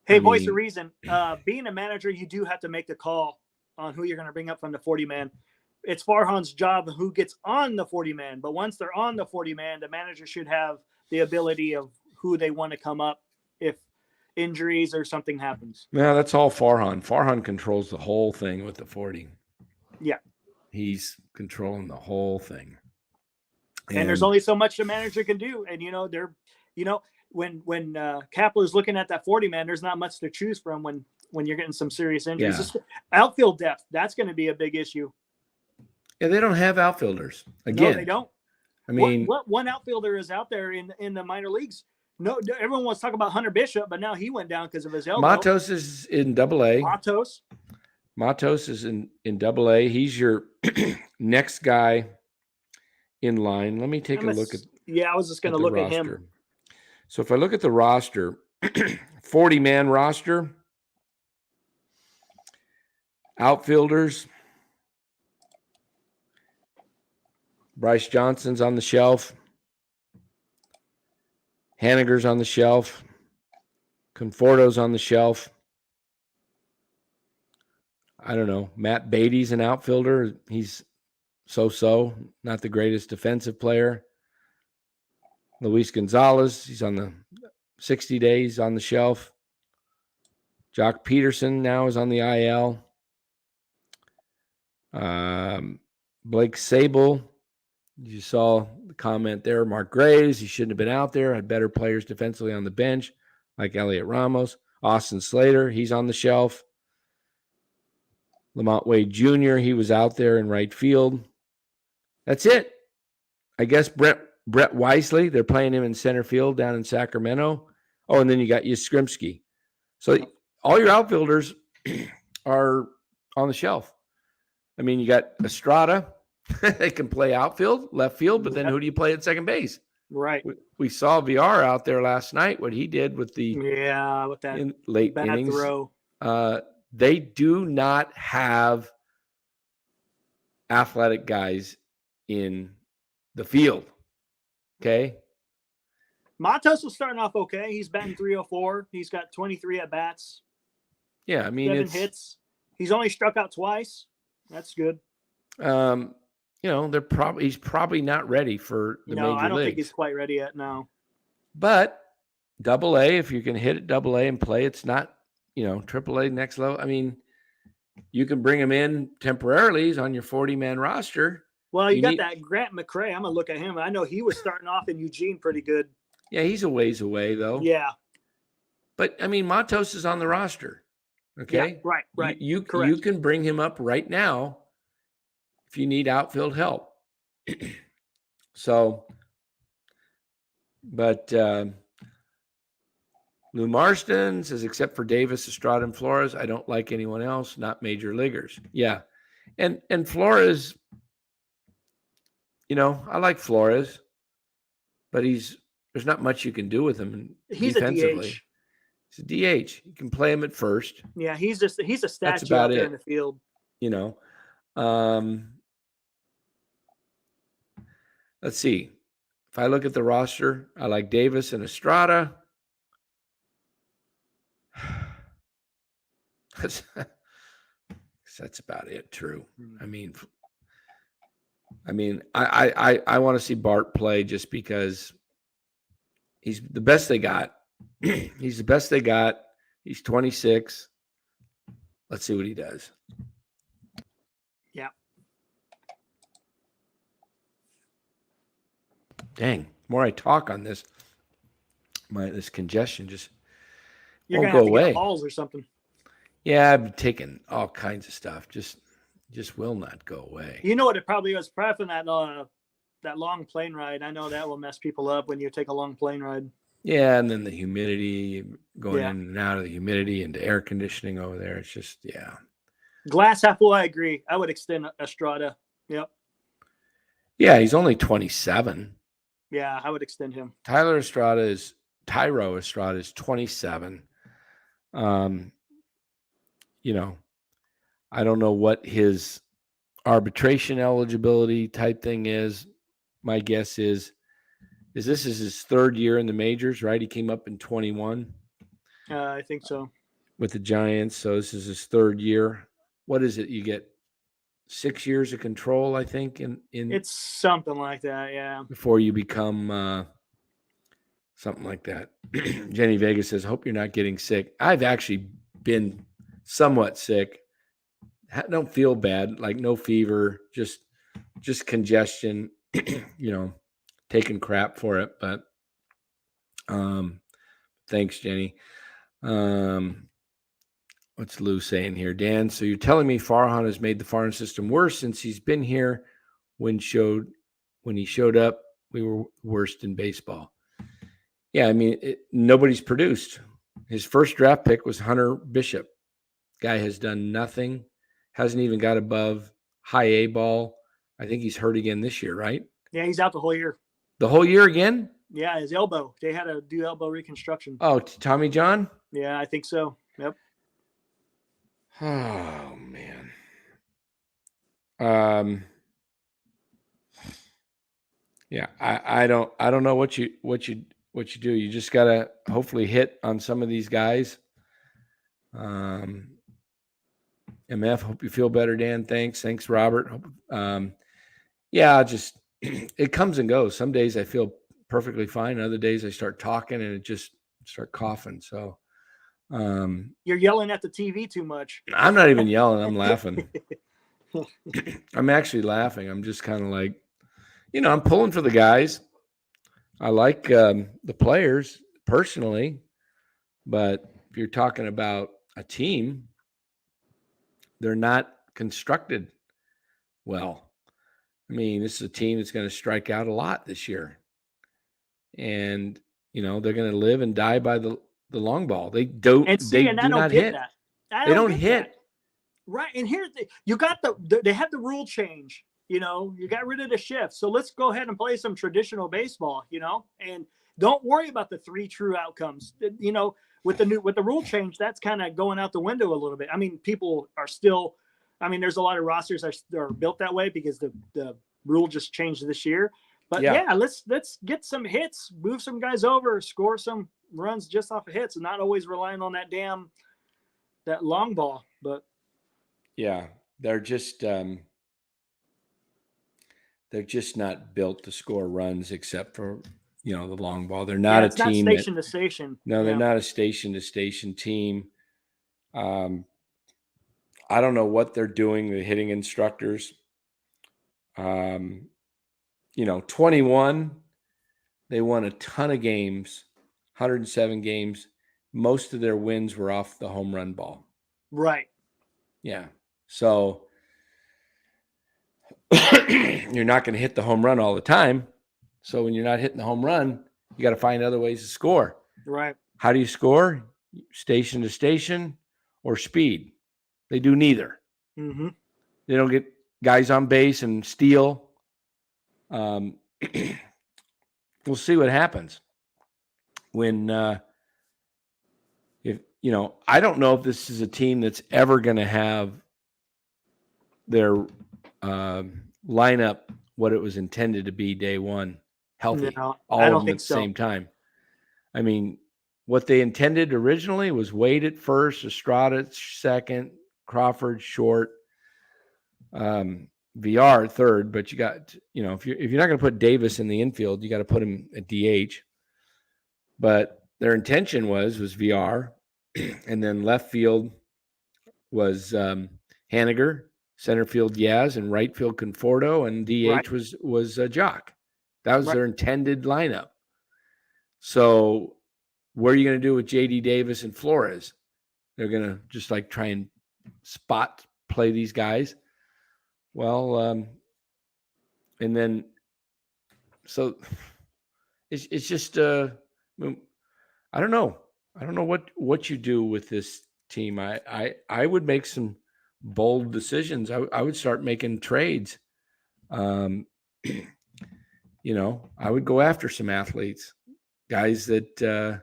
Hey, voice of reason. Being a manager, you do have to make the call on who you're going to bring up from the 40-man. It's Farhan's job who gets on the 40-man. But once they're on the 40-man, the manager should have the ability of who they want to come up if injuries or something happens. Yeah, that's all Farhan. Farhan controls the whole thing with the 40. Yeah. He's controlling the whole thing. And there's only so much the manager can do. And, when Kapler's looking at that 40-man, there's not much to choose from when you're getting some serious injuries. Yeah. Outfield depth, that's going to be a big issue. Yeah, they don't have outfielders. Again, no, they don't. I mean, what one outfielder is out there in the minor leagues? No, everyone wants to talk about Hunter Bishop, but now he went down because of his elbow. Matos is in AA. Matos is in AA. He's your next guy in line. Let me take a look at. Yeah, I was just going to look at him. So if I look at the roster, 40-man roster, outfielders, Bryce Johnson's on the shelf. Haniger's on the shelf. Conforto's on the shelf. I don't know. Matt Beatty's an outfielder. He's so-so, not the greatest defensive player. Luis Gonzalez, he's on the 60 days on the shelf. Jock Peterson now is on the IL. Blake Sable, you saw the comment there. Mark Graves, he shouldn't have been out there. Had better players defensively on the bench, like Elliot Ramos. Austin Slater, he's on the shelf. Lamont Wade Jr., he was out there in right field. That's it. I guess Brent Brett Wisely, they're playing him in center field down in Sacramento. Oh, and then you got Yastrzemski. So all your outfielders are on the shelf. I mean, you got Estrada. They can play outfield, left field, but then who do you play at second base? Right. We saw VR out there last night, what he did with the with that late bad innings. throw. They do not have athletic guys in the field. Okay. Matos was starting off okay. He's batting 304. He's got 23 at bats. Yeah, I mean 7 hits. He's only struck out twice. That's good. He's probably not ready for the major leagues. I don't think he's quite ready yet. No. But AA, if you can hit it AA and play, it's not, AAA next level. I mean, you can bring him in temporarily. He's on your 40-man roster. Well, you got that Grant McCray. I'm gonna look at him. I know he was starting off in Eugene pretty good. Yeah, he's a ways away though. Yeah. But I mean, Matos is on the roster. Okay. Yeah, right. You can bring him up right now if you need outfield help. So, but Lou Marston says, except for Davis, Estrada, and Flores, I don't like anyone else, not major leaguers. Yeah. And Flores, I like Flores, but there's not much you can do with him defensively. He's a DH. You can play him at first. Yeah, he's a statue out there in the field. Let's see. If I look at the roster, I like Davis and Estrada. That's about it. True. I mean, I want to see Bart play just because he's the best they got. He's the best they got. He's 26. Let's see what he does. Yeah. Dang. The more I talk on this, this congestion just You're won't gonna go have to away. get balls or something. Yeah, I've been taking all kinds of stuff. Just will not go away. You know what it probably was? Probably from that long plane ride. I know that will mess people up when you take a long plane ride. Yeah, and then the humidity, going in and out of the humidity into air conditioning over there. It's just, yeah. Glass half full, I agree. I would extend Estrada. Yep. Yeah, he's only 27. Yeah, I would extend him. Tyro Estrada is 27. I don't know what his arbitration eligibility type thing is. My guess is this is his third year in the majors, right? He came up in 21. I think so. With the Giants, so this is his third year. What is it? You get 6 years of control, I think, in it's something like that, yeah. Before you become something like that. Jenny Vega says, hope you're not getting sick. I've actually been somewhat sick. Don't feel bad, like no fever, just congestion, taking crap for it. But thanks, Jenny. What's Lou saying here, Dan? So you're telling me Farhan has made the farm system worse since he's been here. When he showed up, we were worst in baseball. Yeah, I mean, nobody's produced. His first draft pick was Hunter Bishop. Guy has done nothing. Hasn't even got above high A ball. I think he's hurt again this year, right? Yeah, he's out the whole year. The whole year again? Yeah, his elbow. They had to do elbow reconstruction. Oh, Tommy John? Yeah, I think so. Yep. Oh man. Yeah, I don't know what you do. You just gotta hopefully hit on some of these guys. MF, hope you feel better, Dan. Thanks, Robert. Yeah, just it comes and goes. Some days I feel perfectly fine. Other days I start talking and it just start coughing. So you're yelling at the TV too much. I'm not even yelling. I'm laughing. I'm actually laughing. I'm just kind of like, I'm pulling for the guys. I like the players personally, but if you're talking about a team, they're not constructed well. I mean, this is a team that's going to strike out a lot this year. and they're going to live and die by the long ball. They do not hit. They don't hit. Right. And here's you got they had the rule change. You got rid of the shift. So let's go ahead and play some traditional baseball, and don't worry about the 3 true outcomes. With the rule change, that's kind of going out the window a little bit. I mean, people are still, there's a lot of rosters that are built that way because the rule just changed this year. But yeah, let's get some hits, move some guys over, score some runs just off of hits, and not always relying on that long ball. But yeah, they're just not built to score runs except for the long ball. They're not a team not station to station. No, they're not a station to station team. I don't know what they're doing, the hitting instructors. 21, they won a ton of games, 107 games. Most of their wins were off the home run ball. Right. Yeah. So you're not going to hit the home run all the time. So when you're not hitting the home run, you got to find other ways to score. Right. How do you score? Station to station or speed? They do neither. Mm-hmm. They don't get guys on base and steal. We'll see what happens when I don't know if this is a team that's ever going to have their lineup what it was intended to be day one, healthy, all of them at the same time. I mean, what they intended originally was Wade at first, Estrada at second, Crawford short, VR at third. But you got, if you're not going to put Davis in the infield, you got to put him at DH. But their intention was VR, and then left field was Haniger, center field Yaz, and right field Conforto, and DH was Jock. That was their intended lineup. So what are you going to do with JD Davis and Flores? They're going to just try and spot play these guys. Well, and then so it's just I don't know. I don't know what you do with this team. I would make some bold decisions. I would start making trades. I would go after some athletes, guys that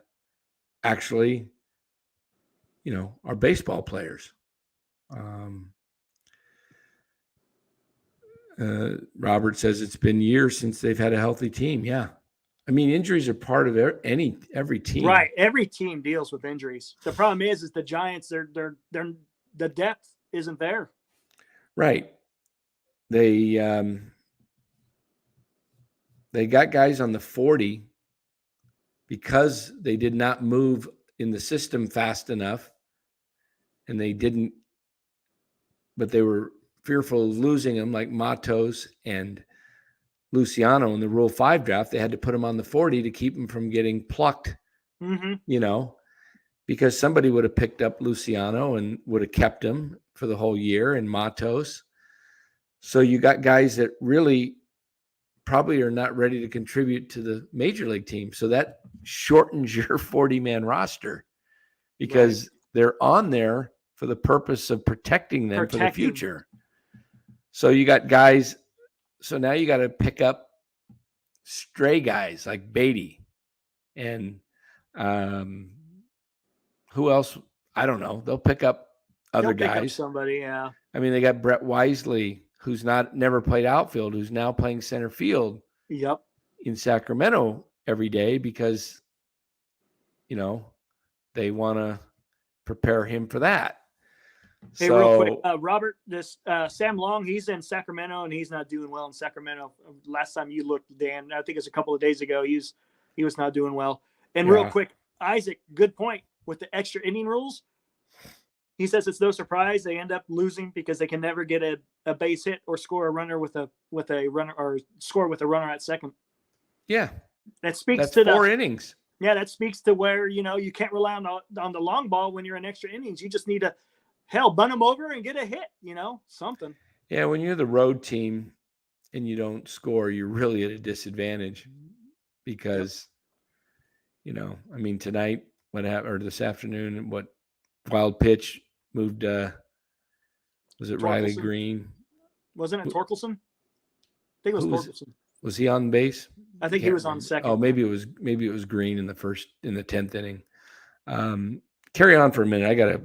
actually, are baseball players. Robert says it's been years since they've had a healthy team. Yeah. I mean, injuries are part of every team. Right. Every team deals with injuries. The problem is the Giants, they're the depth isn't there. Right. They got guys on the 40 because they did not move in the system fast enough, and but they were fearful of losing them, like Matos and Luciano in the Rule 5 draft. They had to put him on the 40 to keep him from getting plucked, because somebody would have picked up Luciano and would have kept him for the whole year, and Matos. So you got guys that really probably are not ready to contribute to the major league team. So that shortens your 40-man roster because they're on there for the purpose of protecting them for the future. So you got guys. So now you got to pick up stray guys like Beatty and who else? I don't know. They'll pick up other guys. Pick up somebody, yeah. I mean, they got Brett Wisely, who's never played outfield, who's now playing center field. Yep. In Sacramento every day because, they want to prepare him for that. Hey, real quick, Robert, Sam Long, he's in Sacramento and he's not doing well in Sacramento. Last time you looked, Dan, I think it's a couple of days ago, he was not doing well. And real quick, Isaac, good point with the extra inning rules. He says it's no surprise they end up losing because they can never get a base hit or score a runner with a runner or score with a runner at second. Yeah, that's 4 innings. Yeah, that speaks to where you can't rely on the long ball when you're in extra innings. You just need to bunt them over and get a hit. Something. Yeah, when you're the road team and you don't score, you're really at a disadvantage because I mean, tonight, what happened, or this afternoon, what wild pitch moved, was it Riley Torkelson? Green? Wasn't it Torkelson? I think it was Torkelson. Was he on base? I think he was on second. Oh, maybe it was Green in the 10th inning. Carry on for a minute. I got to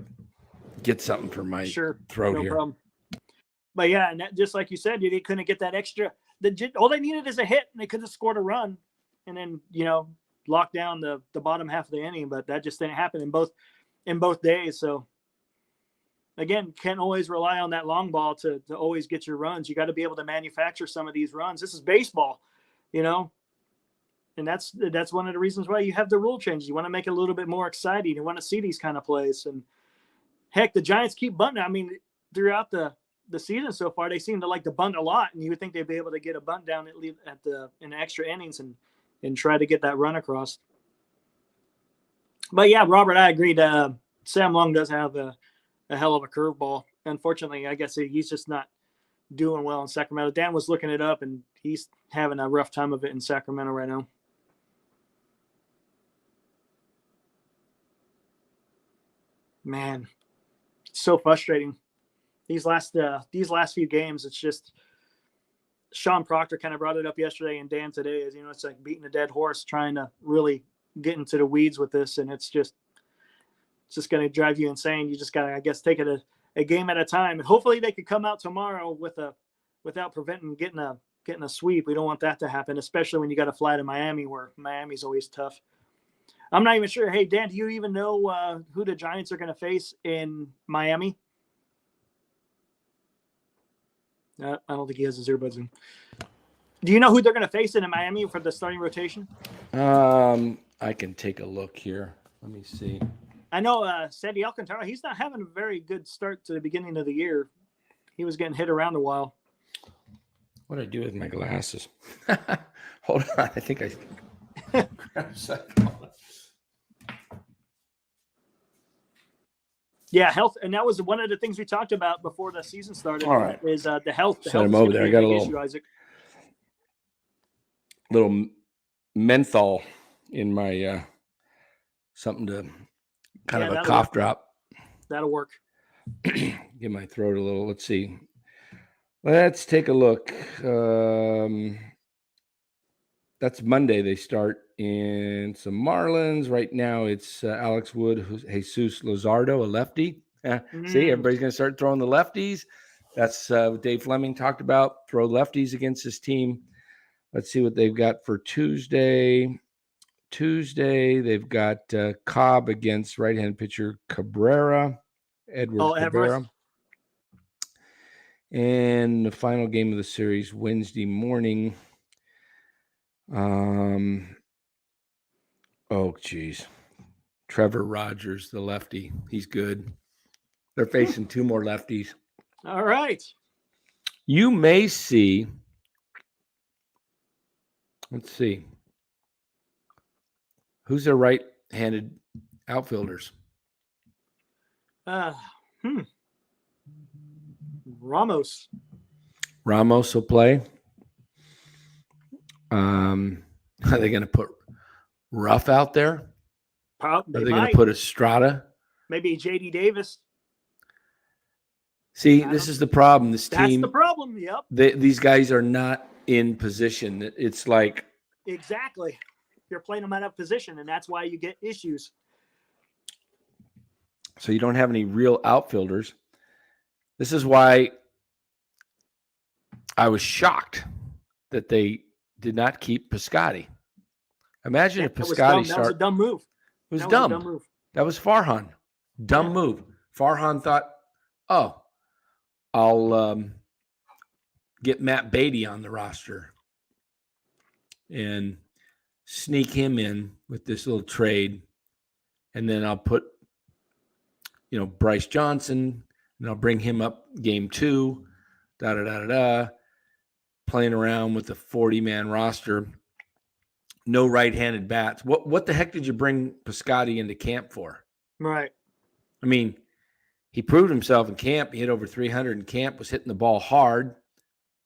get something for my throat here. Problem. But yeah, and just like you said, they couldn't get that extra. All they needed is a hit, and they could have scored a run, and then lock down the bottom half of the inning. But that just didn't happen in both days. So again, can't always rely on that long ball to always get your runs. You got to be able to manufacture some of these runs. This is baseball, and that's one of the reasons why you have the rule changes. You want to make it a little bit more exciting. You want to see these kind of plays. And heck, the Giants keep bunting. I mean, throughout the season so far, they seem to like to bunt a lot, and you would think they'd be able to get a bunt down in extra innings and try to get that run across. But yeah, Robert, I agreed. Sam Long does have a hell of a curveball. Unfortunately, I guess he's just not doing well in Sacramento. Dan was looking it up, and he's having a rough time of it in Sacramento right now. Man, so frustrating. These last few games, it's just Sean Proctor kind of brought it up yesterday, and Dan today is, it's like beating a dead horse, trying to really get into the weeds with this, and it's just going to drive you insane. You just got to, I guess, take it a game at a time, and hopefully they could come out tomorrow without preventing getting a sweep. We don't want that to happen, especially when you got to fly to Miami, where Miami's always tough. I'm not even sure. Hey, Dan, do you even know who the Giants are going to face in Miami? I don't think he has his earbuds in. Do you know who they're going to face in Miami for the starting rotation? I can take a look here. Let me see. I know Sandy Alcantara, he's not having a very good start to the beginning of the year. He was getting hit around a while. What did I do with my glasses? Hold on. I think I grabbed a second. Yeah, health, and that was one of the things we talked about before the season started. All right. Is the health? Set him over there. I got a little menthol in my something to kind of a cough drop. That'll work. Give my throat a little. Let's see. Let's take a look. That's Monday. They start in some Marlins. Right now it's Alex Wood, Jesus Luzardo, a lefty. See, everybody's going to start throwing the lefties. That's what Dave Fleming talked about. Throw lefties against his team. Let's see what they've got for Tuesday. They've got Cobb against right-hand pitcher Cabrera, Edward Cabrera. And the final game of the series, Wednesday morning. Trevor Rogers, the lefty. He's good. They're facing two more lefties. All right. You may see. Let's see. Who's their right-handed outfielders? Ramos. Ramos will play. Are they going to put Ruff out there? Are they going to put Estrada? Maybe J.D. Davis. See, this is the problem. This team. That's the problem. Yep. These guys are not in position. It's like. Exactly. You're playing them out of position, and that's why you get issues. So you don't have any real outfielders. This is why I was shocked that they did not keep Piscotty. Imagine if Piscotty started. That was a dumb move. It was dumb. That was Farhan. Dumb move. Farhan thought, oh, I'll get Matt Beatty on the roster and sneak him in with this little trade. And then I'll put, Bryce Johnson, and I'll bring him up game 2, playing around with a 40-man roster. No right-handed bats. What the heck did you bring Piscotty into camp for? Right. I mean, he proved himself in camp. He hit over 300 in camp, was hitting the ball hard,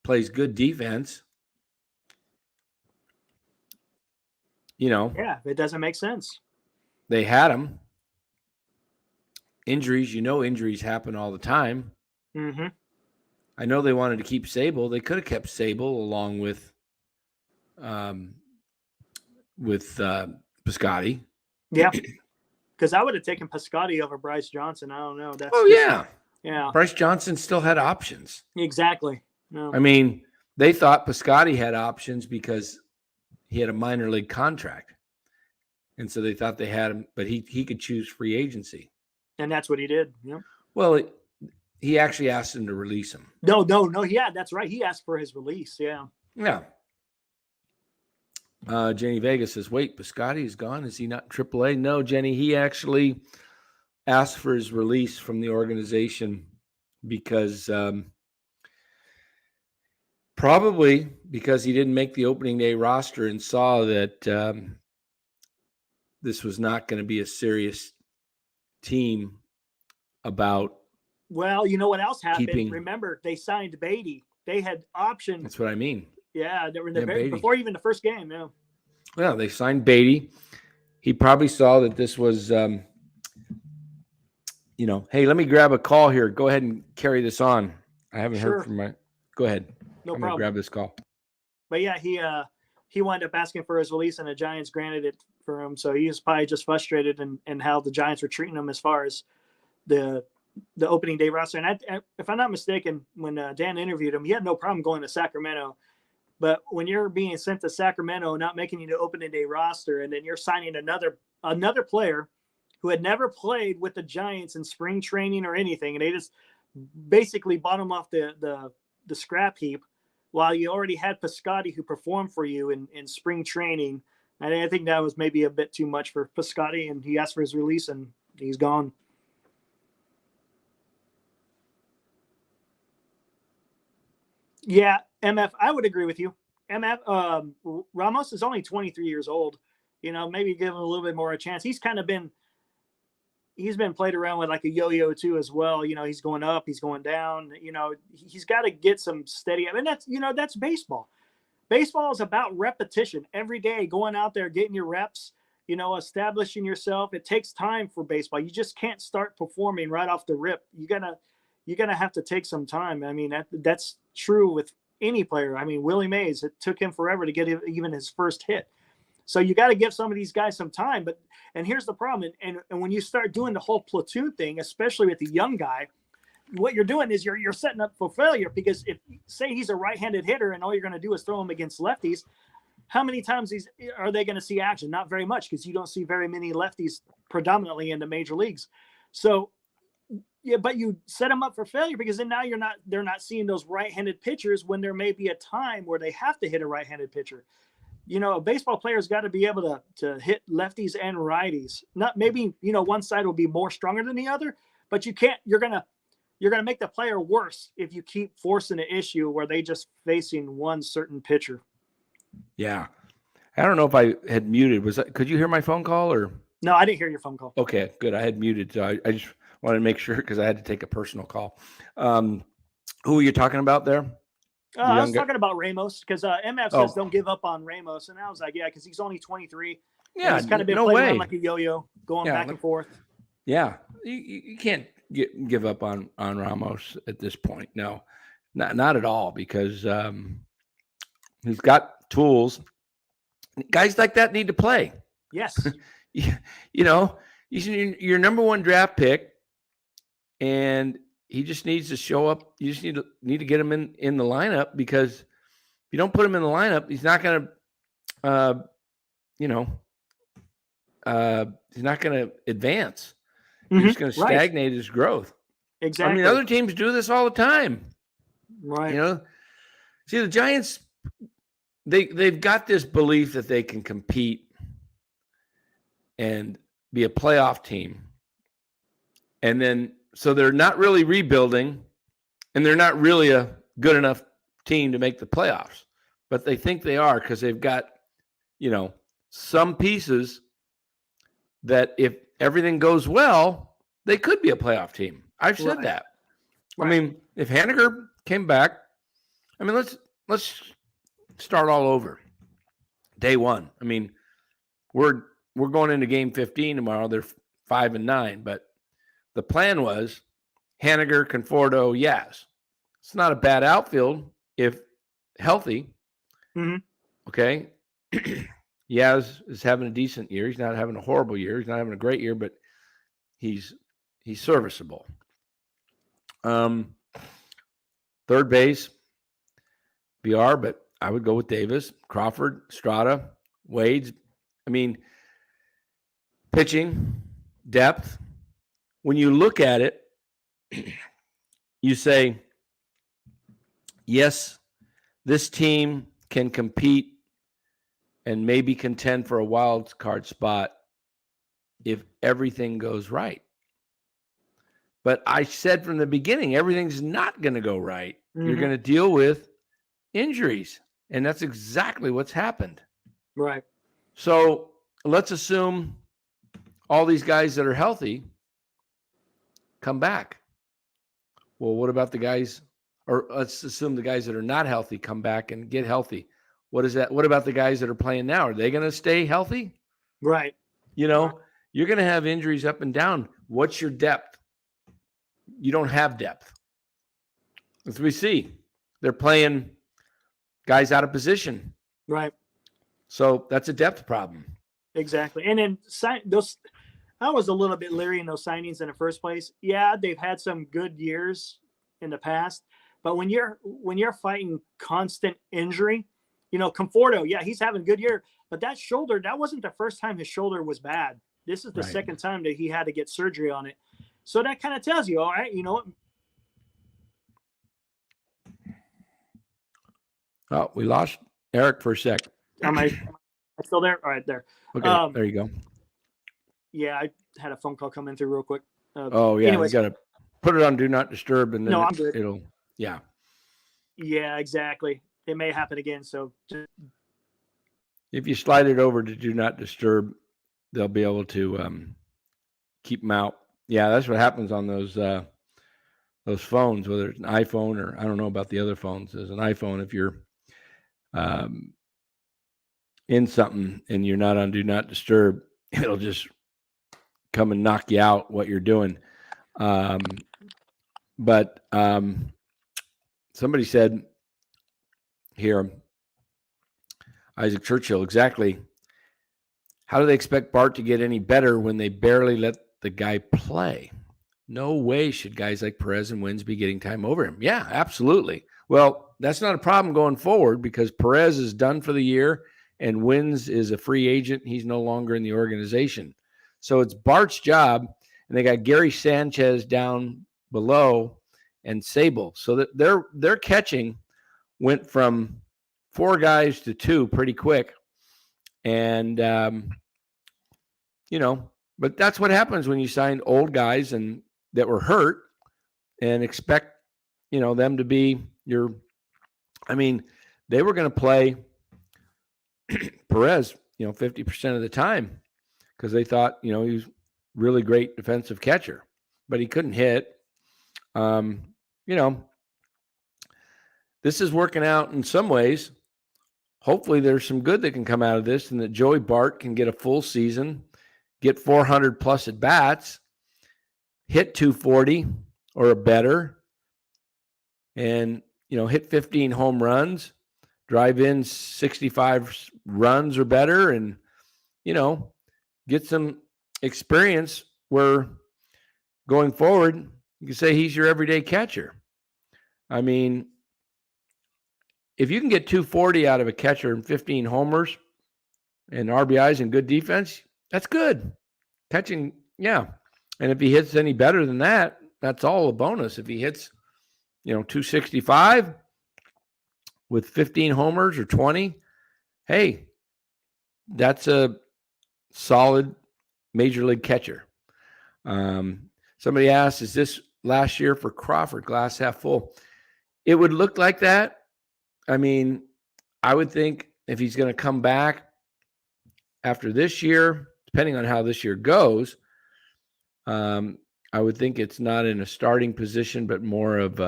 plays good defense. Yeah, it doesn't make sense. They had him. Injuries, injuries happen all the time. Mm-hmm. I know they wanted to keep Sable. They could have kept Sable along with Piscotty. Yeah, because I would have taken Piscotty over Bryce Johnson. I don't know. Yeah. Bryce Johnson still had options. Exactly. No. I mean, they thought Piscotty had options because he had a minor league contract. And so they thought they had him, but he could choose free agency. And that's what he did. Yeah. Well, he actually asked him to release him. No. Yeah, that's right. He asked for his release. Yeah. Yeah. Jenny Vega says, wait, Piscotty is gone? Is he not AAA? No, Jenny, he actually asked for his release from the organization because probably because he didn't make the opening day roster and saw that this was not going to be a serious team about. Well, you know what else happened? Remember, they signed Beatty. They had options. That's what I mean. Yeah, they were before even the first game. Yeah. Well, they signed Beatty. He probably saw that this was, hey, let me grab a call here. Go ahead and carry this on. I haven't heard from my. Go ahead. No I'm problem. Gonna grab this call. But yeah, he wound up asking for his release, and the Giants granted it for him. So he was probably just frustrated and how the Giants were treating him as far as the opening day roster. And if I'm not mistaken, when Dan interviewed him, he had no problem going to Sacramento. But when you're being sent to Sacramento, not making you the opening day roster, and then you're signing another player who had never played with the Giants in spring training or anything, and they just basically bought him off the scrap heap, while you already had Piscotty who performed for you in spring training. And I think that was maybe a bit too much for Piscotty, and he asked for his release, and he's gone. Yeah, MF, I would agree with you. MF, Ramos is only 23 years old. Maybe give him a little bit more a chance. He's been played around with like a yo-yo too as well. He's going up, he's going down. He's got to get some steady. I mean, that's baseball. Baseball is about repetition every day, going out there, getting your reps, establishing yourself. It takes time for baseball. You just can't start performing right off the rip. You're gonna have to take some time. I mean, that's true with any player. I mean, Willie Mays, it took him forever to get even his first hit. So you got to give some of these guys some time. And here's the problem. And when you start doing the whole platoon thing, especially with the young guy, what you're doing is you're setting up for failure, because if say he's a right-handed hitter and all you're going to do is throw him against lefties, how many times are they going to see action? Not very much, because you don't see very many lefties predominantly in the major leagues. So yeah, but you set them up for failure, because then now they're not seeing those right-handed pitchers when there may be a time where they have to hit a right-handed pitcher. A baseball player's got to be able to hit lefties and righties. Not maybe, one side will be more stronger than the other, but you're going to make the player worse if you keep forcing an issue where they just facing one certain pitcher. Yeah. I don't know if I had muted. Could you hear my phone call or? No, I didn't hear your phone call. Okay, good. I had muted. So I just wanted to make sure, because I had to take a personal call. Who are you talking about there? I was talking about Ramos, because MF says don't give up on Ramos. And I was like, yeah, because he's only 23. Yeah, he's kind of been playing around like a yo-yo, going back and forth. Yeah, you can't give up on Ramos at this point. No, not at all, because he's got tools. Guys like that need to play. Yes. Your number one draft pick, and he just needs to show up. You just need to get him in the lineup, because if you don't put him in the lineup, he's not going to, he's not going to advance. He's just going to stagnate his growth. Exactly. I mean, other teams do this all the time. Right. See, the Giants, they've got this belief that they can compete and be a playoff team. And then, so they're not really rebuilding, and they're not really a good enough team to make the playoffs, but they think they are, because they've got, some pieces that if everything goes well, they could be a playoff team. I've said that. Right. I mean, if Haniger came back, let's start all over. Day one. I mean, we're going into game 15 tomorrow. They're 5-9, but the plan was Haniger, Conforto, Yaz. It's not a bad outfield if healthy. Mm-hmm. Okay. Yaz is having a decent year. He's not having a horrible year. He's not having a great year, but he's serviceable. Third base, BR, but I would go with Davis, Crawford, Strata, Wade's. I mean, pitching, depth. When you look at it, you say, yes, this team can compete and maybe contend for a wild card spot if everything goes right. But I said from the beginning, everything's not going to go right. Mm-hmm. You're going to deal with injuries, and that's exactly what's happened. Right. So let's assume all these guys that are healthy come back. Well, what about the guys, or let's assume the guys that are not healthy come back and get healthy. What is that? What about the guys that are playing now? Are they going to stay healthy? Right. You know, you're going to have injuries up and down. What's your depth? You don't have depth. As we see, they're playing guys out of position. Right. So that's a depth problem. Exactly. And then I was a little bit leery in those signings in the first place. Yeah, they've had some good years in the past, but when you're fighting constant injury, you know, Conforto, yeah, he's having a good year, but that shoulder, that wasn't the first time his shoulder was bad. This is the second time that he had to get surgery on it. So that kind of tells you, all right, you know what? Oh, we lost Eric for a sec. Am I still there? All right, there. Okay, there you go. Yeah, I had a phone call come in through real quick. Anyways, you got to put it on Do Not Disturb, and then I'm good. It'll, yeah. Yeah, exactly. It may happen again, so. If you slide it over to Do Not Disturb, they'll be able to keep them out. Yeah, that's what happens on those phones, whether it's an iPhone or I don't know about the other phones. As an iPhone, if you're in something and you're not on Do Not Disturb, it'll just come and knock you out what you're doing. But somebody said here, Isaac Churchill, exactly. How do they expect Bart to get any better when they barely let the guy play? No way should guys like Perez and Wins be getting time over him. Yeah, absolutely. Well, that's not a problem going forward because Perez is done for the year and Wins is a free agent. He's no longer in the organization. So it's Bart's job, and they got Gary Sanchez down below and Sable. So that their catching went from 4 guys to 2 pretty quick. And, but that's what happens when you sign old guys and that were hurt and expect, them to be they were going to play Perez, 50% of the time because they thought, he was really great defensive catcher, but he couldn't hit. This is working out in some ways. Hopefully there's some good that can come out of this and that Joey Bart can get a full season, get 400 plus at bats, hit 240 or better, and, hit 15 home runs, drive in 65 runs or better, and, get some experience where going forward, you can say he's your everyday catcher. I mean, if you can get 240 out of a catcher and 15 homers and RBIs and good defense, that's good. Catching, yeah. And if he hits any better than that, that's all a bonus. If he hits, 265 with 15 homers or 20, hey, that's a solid major league catcher. Somebody asked, is this last year for Crawford, glass half full? It would look like that. I mean, I would think if he's going to come back after this year, depending on how this year goes, I would think it's not in a starting position, but more of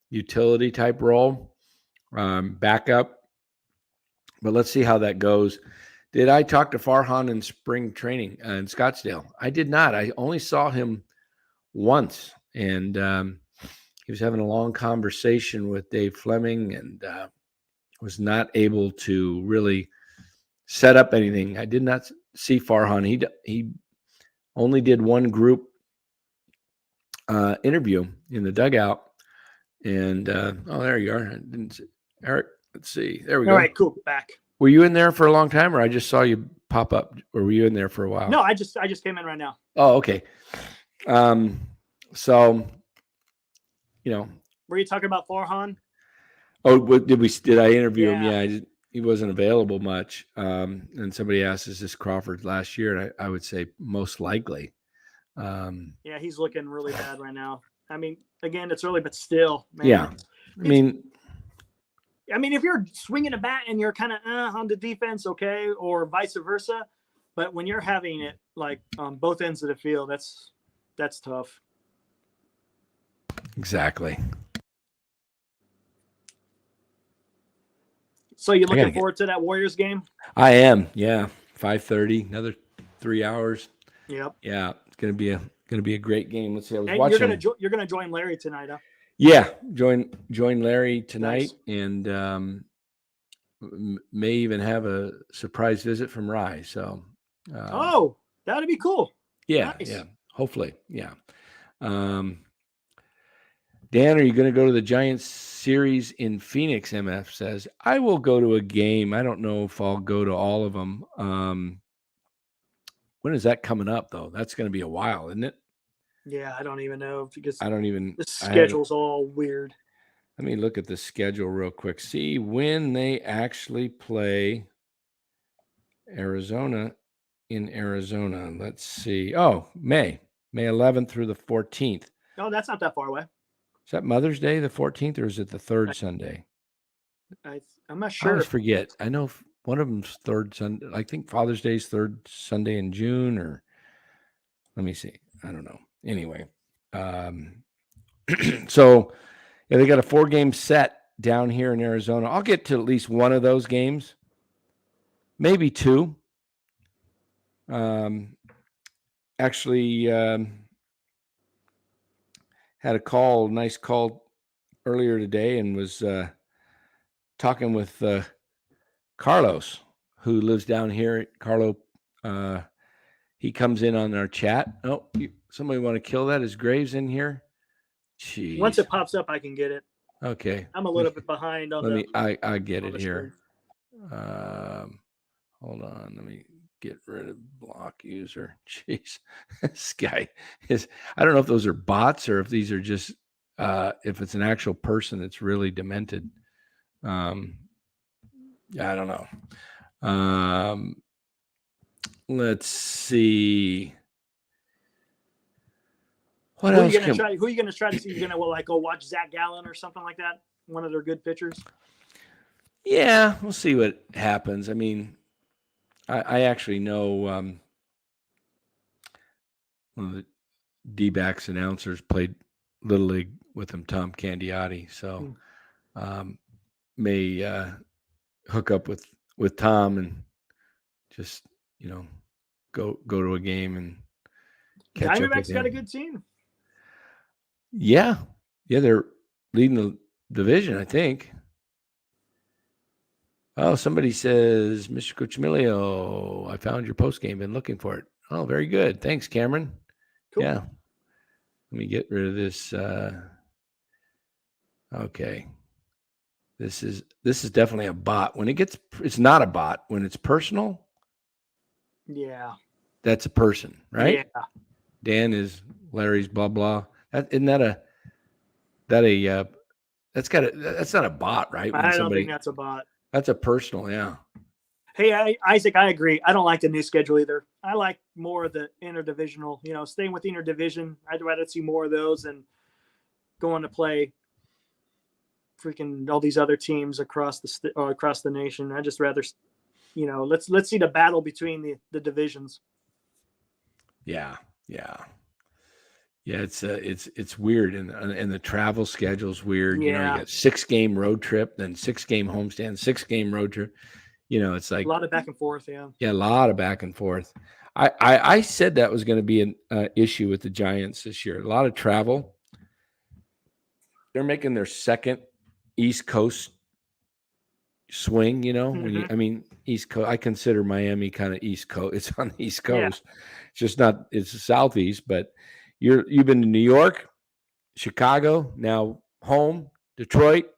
utility type role, backup. But let's see how that goes. Did I talk to Farhan in spring training in Scottsdale? I did not. I only saw him once, and he was having a long conversation with Dave Fleming, and was not able to really set up anything. I did not see Farhan. He only did one group interview in the dugout, and there you are. I didn't see Eric. Let's see. There we go. All right, cool. Back. Were you in there for a long time, or I just saw you pop up, or were you in there for a while? No, I just came in right now. Oh, okay. So, were you talking about Farhan? Oh, did I interview him? Yeah. Yeah, he wasn't available much. And somebody asked, "Is this Crawford last year?" And I would say most likely. Yeah, he's looking really bad right now. I mean, again, it's early, but still, man. Yeah, I mean, if you're swinging a bat and you're kind of on the defense, okay, or vice versa, but when you're having it like on both ends of the field, that's tough. Exactly. So you looking forward to that Warriors game? I am. Yeah, 5:30, another 3 hours. Yep. Yeah, it's gonna be a great game. Let's see. I was and watching. You're gonna join Larry tonight, huh? Yeah, join Larry tonight, Nice. and may even have a surprise visit from Rye. So. That'd be cool. Yeah, nice. Yeah. Hopefully, yeah. Dan, are you going to go to the Giants series in Phoenix? MF says, I will go to a game. I don't know if I'll go to all of them. When is that coming up, though? That's going to be a while, isn't it? Yeah, I don't even know because the schedule's all weird. Let me look at the schedule real quick. See when they actually play Arizona in Arizona. Let's see. Oh, May 11th through the 14th. Oh, that's not that far away. Is that Mother's Day, the 14th, or is it the third Sunday? I'm not sure. I always forget. I know one of them's third Sunday. I think Father's Day's third Sunday in June, or let me see. I don't know. Anyway, so yeah, they got a 4-game set down here in Arizona. I'll get to at least one of those games, maybe 2. Actually, had a nice call earlier today, and was talking with Carlos, who lives down here. Carlo, he comes in on our chat. Oh, somebody want to kill that? Is Graves in here? Jeez. Once it pops up, I can get it. Okay. I'm a little bit behind on I get it here. Hold on. Let me get rid of block user. Jeez. This guy is, I don't know if those are bots or if these are just, if it's an actual person that's really demented. I don't know. Let's see. What else? Who are you gonna try to see? You're gonna go watch Zach Gallen or something like that? One of their good pitchers. Yeah, we'll see what happens. I mean, I actually know one of the D-backs announcers played Little League with him, Tom Candiotti. So may hook up with Tom and just go to a game and catch up with him. Diamondbacks got a good team. Yeah, they're leading the division, I think. Oh, somebody says, Mr. Cuchimilio, I found your post game. Been looking for it. Oh, very good. Thanks, Cameron. Cool. Yeah. Let me get rid of this. Okay. This is definitely a bot. When it's not a bot. When it's personal. Yeah. That's a person, right? Yeah. Dan is Larry's blah blah. That's not a bot, right? I don't think that's a bot. That's a personal, yeah. Hey, Isaac, I agree. I don't like the new schedule either. I like more of the interdivisional, staying with interdivision. I'd rather see more of those than going to play freaking all these other teams across the nation. I just rather, let's see the battle between the divisions. Yeah. Yeah, it's weird, and the travel schedule's weird. Yeah. You got 6-game road trip, then 6-game homestand, 6-game road trip. It's like a lot of back and forth. Yeah. Yeah, a lot of back and forth. I said that was going to be an issue with the Giants this year. A lot of travel. They're making their second East Coast swing. East Coast. I consider Miami kind of East Coast. It's on the East Coast. Yeah. It's just not. It's the Southeast. But you've been to New York, Chicago, now home, Detroit,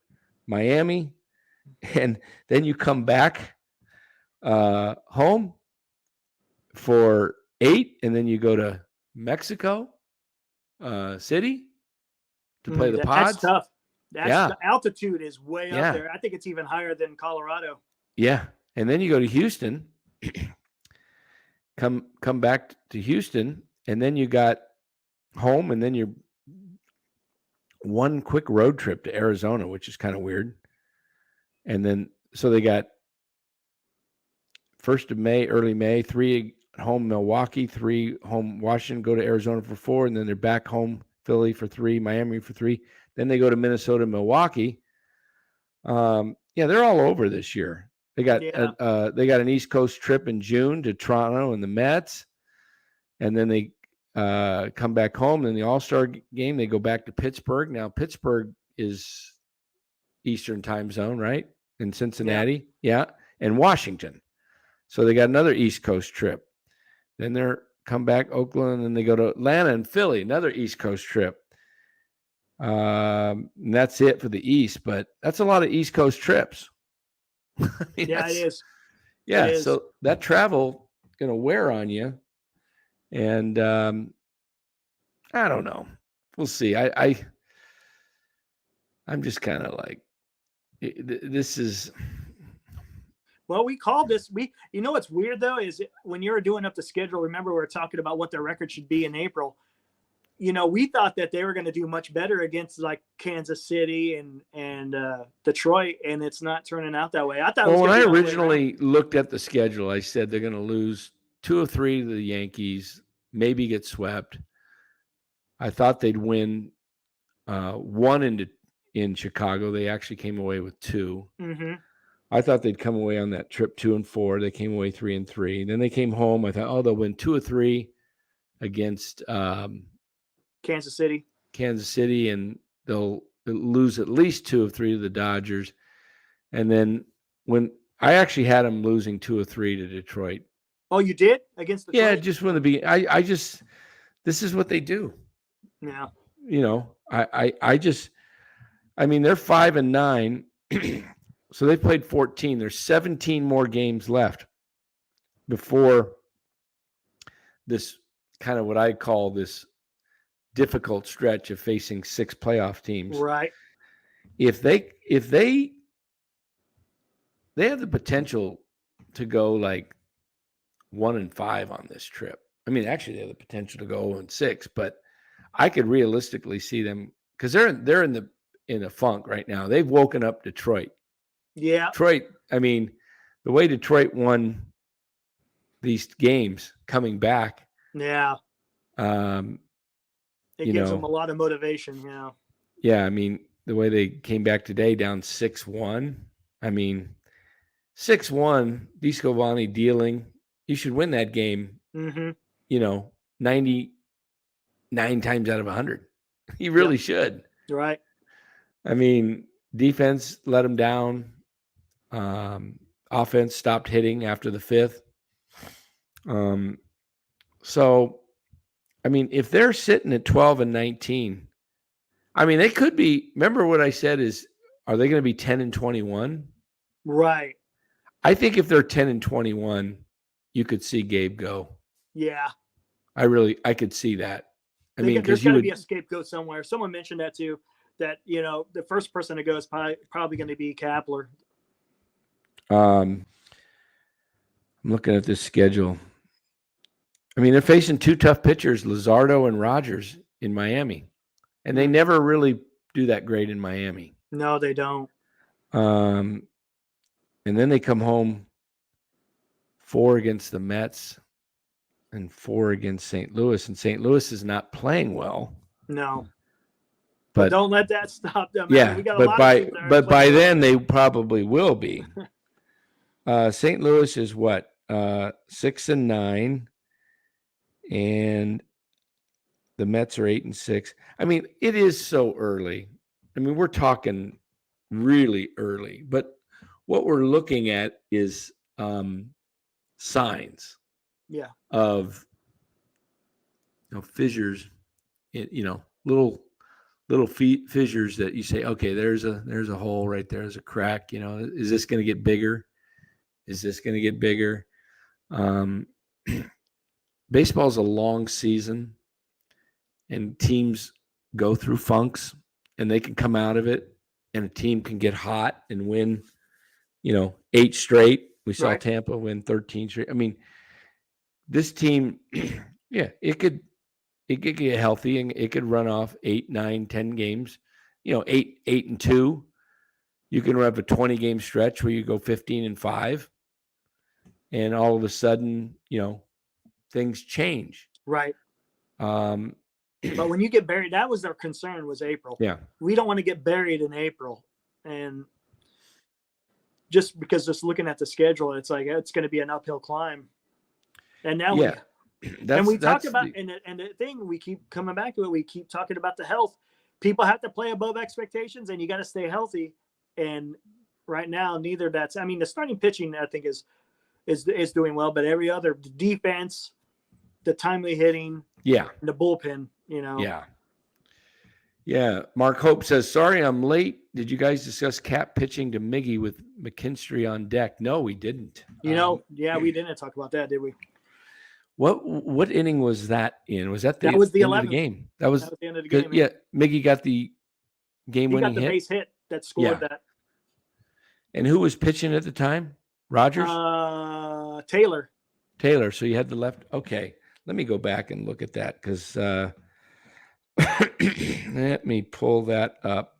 Miami, and then you come back home for 8, and then you go to Mexico City to play the Pods. That's tough. The altitude is way up there. I think it's even higher than Colorado. Yeah, and then you go to Houston, come back to Houston, and then you got home, and then you're one quick road trip to Arizona, which is kind of weird. And then so they got 1st of May, early May, 3 home Milwaukee, 3 home Washington, go to Arizona for 4, and then they're back home Philly for 3, Miami for 3. Then they go to Minnesota, Milwaukee. They're all over this year. They got an East Coast trip in June to Toronto and the Mets, and then they come back home. And the All-Star game, they go back to Pittsburgh. Now Pittsburgh is Eastern time zone, right? In Cincinnati, and Washington. So they got another East Coast trip. Then they're come back Oakland, and they go to Atlanta and Philly, another East Coast trip. And that's it for the East, but that's a lot of East Coast trips. It is. Yeah, it is. So that travel going to wear on you, and I don't know. We'll see. I'm just kind of like, this is. Well, we called this. What's weird though is when you were doing up the schedule. Remember, we were talking about what their record should be in April. We thought that they were going to do much better against like Kansas City and Detroit, and it's not turning out that way. I thought. Well, when I originally looked at the schedule, I said they're going to lose 2 or 3 to the Yankees, maybe get swept. I thought they'd win 1 in Chicago. They actually came away with 2. Mm-hmm. I thought they'd come away on that trip 2-4. They came away 3-3. Then they came home. I thought, they'll win 2 or 3 against Kansas City, and they'll lose at least 2 or 3 to the Dodgers. And then when I actually had them losing 2 or 3 to Detroit. Oh, you did against Detroit? Yeah, just from the beginning. This is what they do. Yeah. They're 5-9. So they played 14. There's 17 more games left before this kind of what I call this difficult stretch of facing 6 playoff teams. Right. If they have the potential to go like 1-5 on this trip. Actually, they have the potential to go 0-6, but I could realistically see them because they're in a funk right now. They've woken up Detroit. Yeah. Detroit, the way Detroit won these games coming back. Yeah. It gives them a lot of motivation, Yeah, the way they came back today down 6-1. 6-1, Discovani dealing. You should win that game, 99 times out of 100. You really should. Right. Defense let them down. Offense stopped hitting after the 5th. If they're sitting at 12-19, they could be. Remember what I said is, are they going to be 10-21? Right. I think if they're 10-21, you could see Gabe go. Yeah. I could see that. There's got to be a scapegoat somewhere. Someone mentioned that too. That the first person to go is probably going to be Kapler. I'm looking at this schedule. They're facing 2 tough pitchers, Luzardo and Rogers, in Miami, and they never really do that great in Miami. No, they don't. And then they come home 4 against the Mets and 4 against St. Louis, and St. Louis is not playing well. No. But don't let that stop them. Yeah, but by then they probably will be. St. Louis is what? 6-9, and the Mets are 8-6. I mean, it is so early. I mean, we're talking really early, but what we're looking at is signs of fissures, little fissures that you say, okay, there's a hole right there, there's a crack. Is this going to get bigger? Is this going to get bigger? Baseball's a long season, and teams go through funks, and they can come out of it, and a team can get hot and win, 8 straight. We saw Tampa win 13 straight. I mean, this team, it could get healthy, and it could run off 8, 9, 10 games, 8-2. You can have a 20-game stretch where you go 15-5, and all of a sudden, things change. Right. But when you get buried, that was their concern, was April. Yeah. We don't want to get buried in April. And just because just looking at the schedule, it's like, it's going to be an uphill climb. And now and we talk about, and the thing, we keep coming back to it. We keep talking about the health. People have to play above expectations, and you got to stay healthy. And right now, the starting pitching, I think, is doing well, but every other, the defense, the timely hitting, and the bullpen, Yeah. Mark Hope says, sorry, I'm late. Did you guys discuss Cap pitching to Miggy with McKinstry on deck? No, we didn't. We didn't talk about that, did we? What inning was that in? Was that the end of the game? That was the end of the game. Yeah, Miggy got the game-winning hit. He got the base hit that scored that. And who was pitching at the time? Rogers? Taylor. So you had the left. Okay. Let me go back and look at that, because let me pull that up.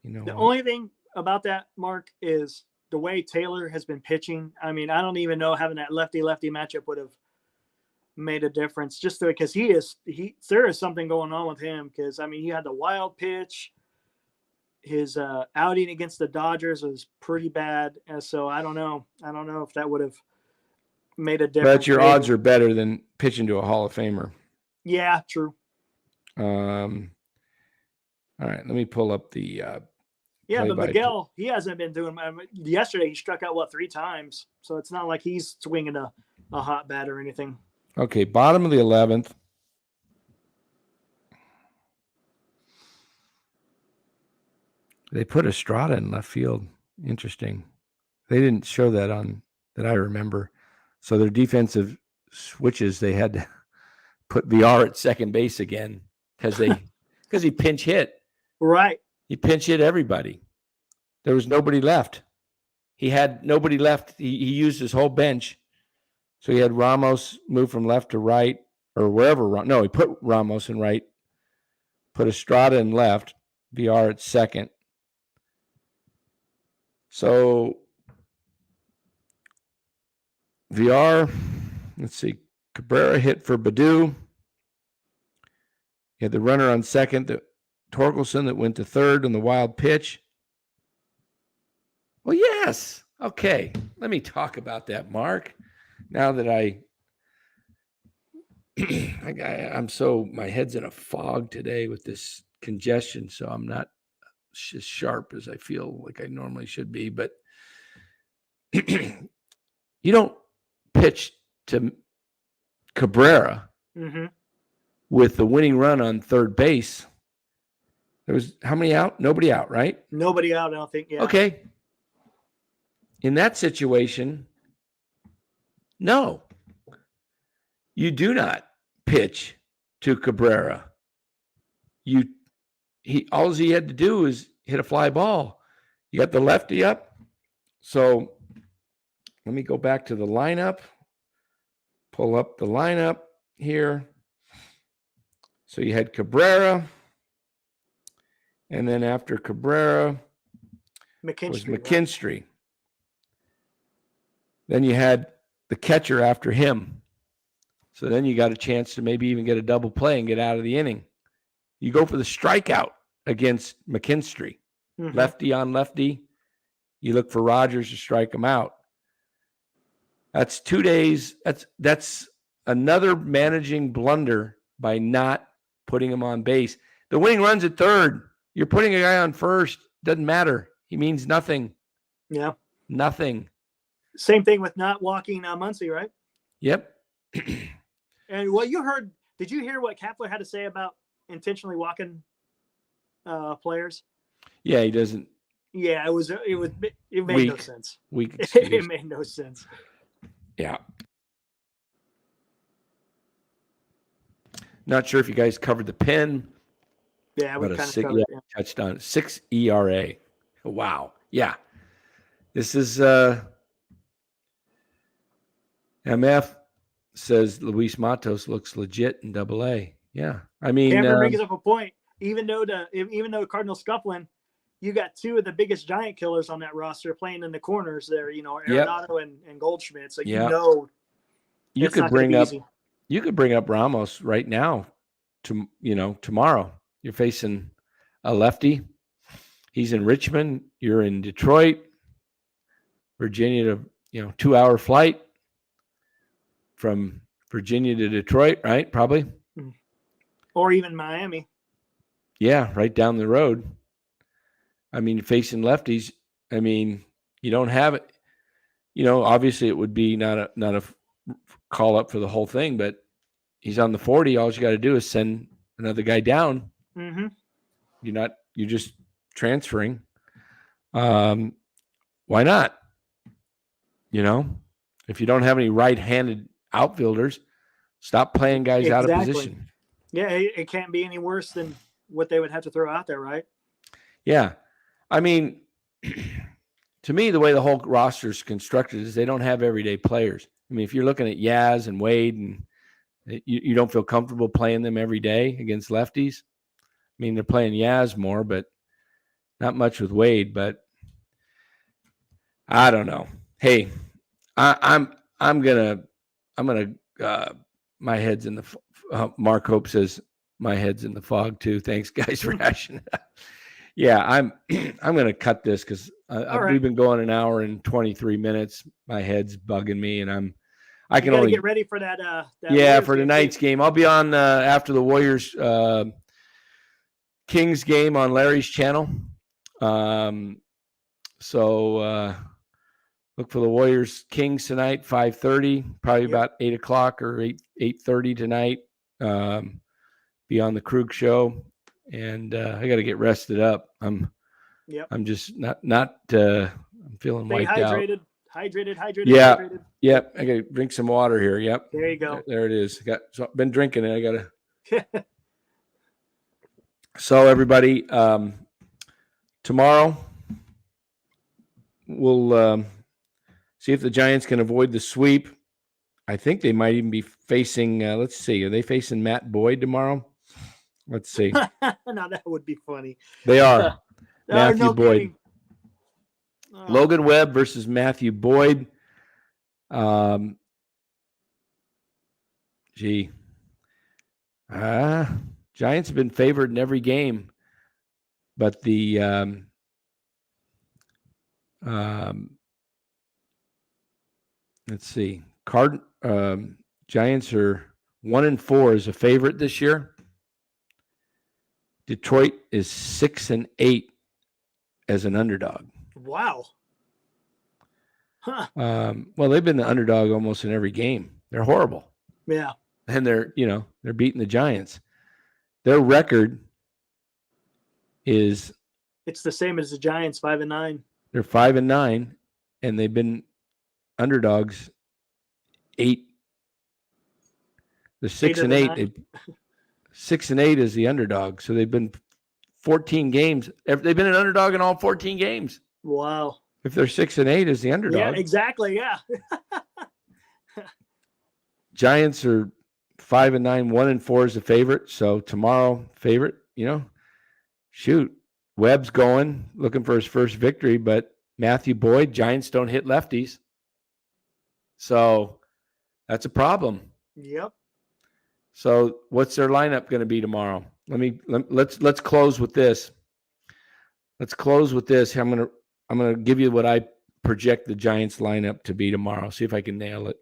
The only thing about that, Mark, is the way Taylor has been pitching. I mean, I don't even know having that lefty-lefty matchup would have made a difference, just because there is something going on with him, because, I mean, he had the wild pitch. His outing against the Dodgers was pretty bad. And so I don't know if that would have made a difference. But your odds are better than pitching to a Hall of Famer. Yeah, true. All right, let me pull up the but Miguel, he hasn't been doing. Yesterday he struck out 3 times, so it's not like he's swinging a hot bat or anything. Okay, bottom of the 11th. They put Estrada in left field. Interesting. They didn't show that that I remember. So their defensive switches, they had to put VR at second base again because he pinch hit. Right. He pinch hit everybody. There was nobody left. He had nobody left. He used his whole bench. So he had Ramos move from left to right, or wherever. No, he put Ramos in right, put Estrada in left, VR at second. So VR, let's see, Cabrera hit for Baду. He had the runner on second, the Torkelson that went to third on the wild pitch. Well, yes. Okay. Let me talk about that, Mark. Now that my head's in a fog today with this congestion, so I'm not as sharp as I feel like I normally should be. But you don't pitch to Cabrera with the winning run on third base. There was how many out? Nobody out, right? Nobody out, I don't think. Yeah. Okay. In that situation, no. You do not pitch to Cabrera. All he had to do is hit a fly ball. You got the lefty up. So let me go back to the lineup. Pull up the lineup here. So you had Cabrera. And then after Cabrera was McKinstry. Right? Then you had the catcher after him. So then you got a chance to maybe even get a double play and get out of the inning. You go for the strikeout against McKinstry. Lefty on lefty. You look for Rogers to strike him out. That's 2 days. That's another managing blunder by not putting him on base. The winning run's at third. You're putting a guy on first. Doesn't matter. He means nothing. Yeah. Nothing. Same thing with not walking Muncy, right? Yep. And what you heard, did you hear what Kapler had to say about intentionally walking players? Yeah, he doesn't. Yeah, it made Weak. no sense. Weak It excuse. made no sense. Yeah. Not sure if you guys covered the pin. Yeah, we but kind of covered it. Yeah. touchdown, 6 ERA. Wow. Yeah. This is MF says Luis Matos looks legit in AA. Yeah. I mean, Cameron brings up a point. Even though Cardinal scuffling, you got two of the biggest giant killers on that roster playing in the corners there, Arenado and Goldschmidt. So you could bring up Ramos right now tomorrow. You're facing a lefty. He's in Richmond. You're in Detroit. Virginia to 2-hour flight from Virginia to Detroit, right? Probably. Or even Miami. Yeah, right down the road. I mean, facing lefties. I mean, you don't have it. Obviously it would be not a call up for the whole thing, but he's on the 40. All you got to do is send another guy down. Mm-hmm. You're just transferring. Why not? If you don't have any right-handed outfielders, stop playing guys out of position. Yeah, it can't be any worse than what they would have to throw out there, right? Yeah. I mean, to me, the way the whole roster is constructed is they don't have everyday players. I mean, if you're looking at Yaz and Wade and you don't feel comfortable playing them every day against lefties. I mean, they're playing Yaz more, but not much with Wade. But I don't know. Hey, I'm gonna. My head's in the. Mark Hope says my head's in the fog too. Thanks, guys, for hashing it out. Yeah, I'm gonna cut this because we've been going an hour and 23 minutes. My head's bugging me, and I can only get ready for that. For tonight's game. I'll be on after the Warriors Kings game on Larry's channel. So look for the Warriors Kings tonight, 5:30, probably about 8 o'clock or 8:30 tonight. Be on the Krug show, and I got to get rested up. I'm just not. I'm feeling wiped out. Hydrated. Yeah. Hydrated. Yep. I got to drink some water here. Yep. There you go. There it is. Been drinking it. I got to. So everybody, tomorrow we'll see if the Giants can avoid the sweep. I think they might even be facing. Let's see. Are they facing Matt Boyd tomorrow? Let's see. Now that would be funny. They are. Matthew Boyd. Kidding. Logan Webb versus Matthew Boyd. Giants have been favored in every game, but the let's see. Giants are 1-4 as a favorite this year. Detroit is 6-8 as an underdog. Wow. Huh. Well, they've been the underdog almost in every game. They're horrible. Yeah. And they're beating the Giants. Their record is it's the same as the Giants, 5-9. They're 5-9, and they've been underdogs 8. The 6-8. 6-8 is the underdog. So they've been 14 games. They've been an underdog in all 14 games. Wow. If they're 6-8 as the underdog. Yeah, exactly. Yeah. Giants are 5-9, 1-4 is the favorite. So tomorrow, favorite, shoot. Webb's going, looking for his first victory, but Matthew Boyd, Giants don't hit lefties. So that's a problem. Yep. So what's their lineup going to be tomorrow? Let's close with this. I'm I'm gonna give you what I project the Giants lineup to be tomorrow. See if I can nail it.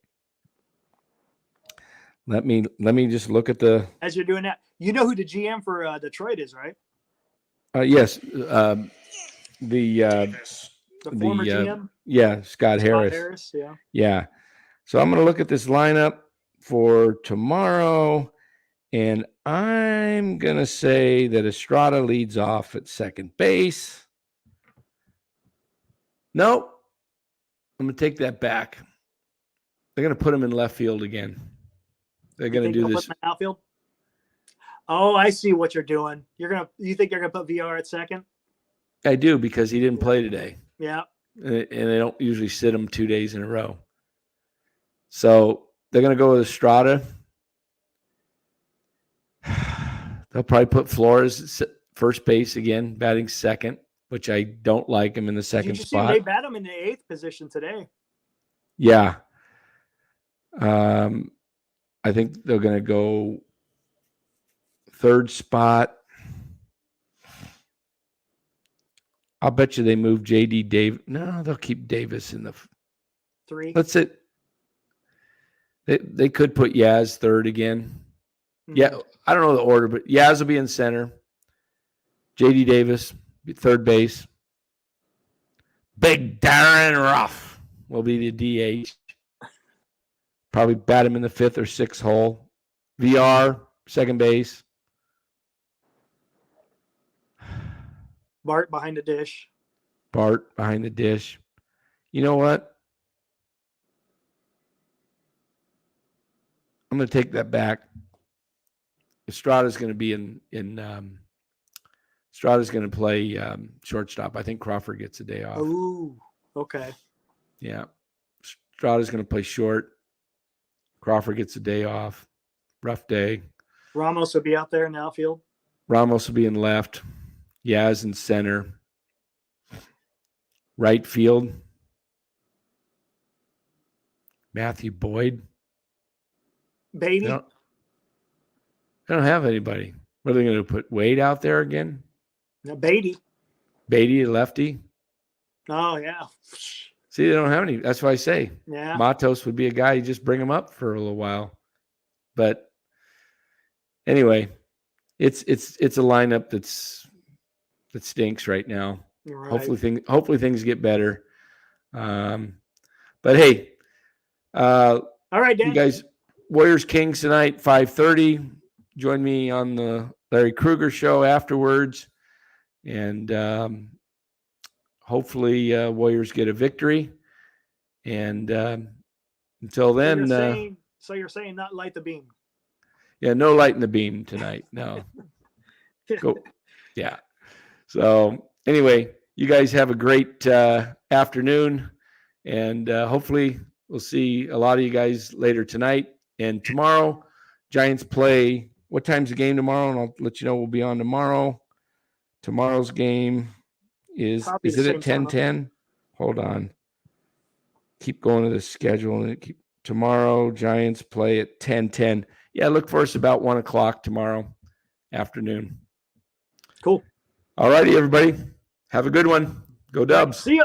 Let me just look at the. As you're doing that, you know who the GM for Detroit is, right? Yes, the former GM. Yeah, Scott Harris. Yeah. So I'm going to look at this lineup for tomorrow, and I'm going to say that Estrada leads off at second base. Nope. I'm going to take that back. They're going to put him in left field again. They're going to do this. Put him in outfield? Oh, I see what you're doing. You think you're going to put VR at second? I do, because he didn't play today. Yeah. And they don't usually sit him 2 days in a row. So they're going to go with Estrada. They'll probably put Flores at first base again, batting second, which I don't like him in the second spot. They bat him in the 8th position today. Yeah. I think they're going to go third spot. I'll bet you they move J.D. Davis. No, they'll keep Davis in the 3. That's it. They could put Yaz third again. Mm-hmm. Yeah, I don't know the order, but Yaz will be in center. J.D. Davis, third base. Big Darren Ruff will be the DH. Probably bat him in the 5th or 6th hole. VR, second base. Bart behind the dish. You know what? I'm going to take that back. Estrada's going to be Estrada's going to play shortstop. I think Crawford gets a day off. Oh, okay. Yeah. Estrada's going to play short. Crawford gets a day off. Rough day. Ramos will be out there in the outfield. Ramos will be in left. Yaz in center. Right field. Matthew Boyd. Beatty. I don't have anybody. What are they going to put? Wade out there again? No, Beatty, lefty. Oh, yeah. See, they don't have any. That's why I say. Yeah. Matos would be a guy. You just bring him up for a little while. But anyway, it's a lineup that stinks right now. Right. Hopefully things get better. But hey, all right, Dan. you guys, Warriors Kings tonight, 5:30. Join me on the Larry Krueger show afterwards, and hopefully Warriors get a victory. And until then, so you're saying not light the beam? Yeah, no light in the beam tonight. No. Go. Yeah. So anyway, you guys have a great afternoon, and hopefully we'll see a lot of you guys later tonight. And tomorrow, Giants play. What time's the game tomorrow? And I'll let you know we'll be on tomorrow. Tomorrow's game is it at 10:10? Hold on. Keep going to the schedule. And tomorrow, Giants play at 10:10. Yeah, look for us about 1 o'clock tomorrow afternoon. Cool. All righty, everybody. Have a good one. Go Dubs. See ya.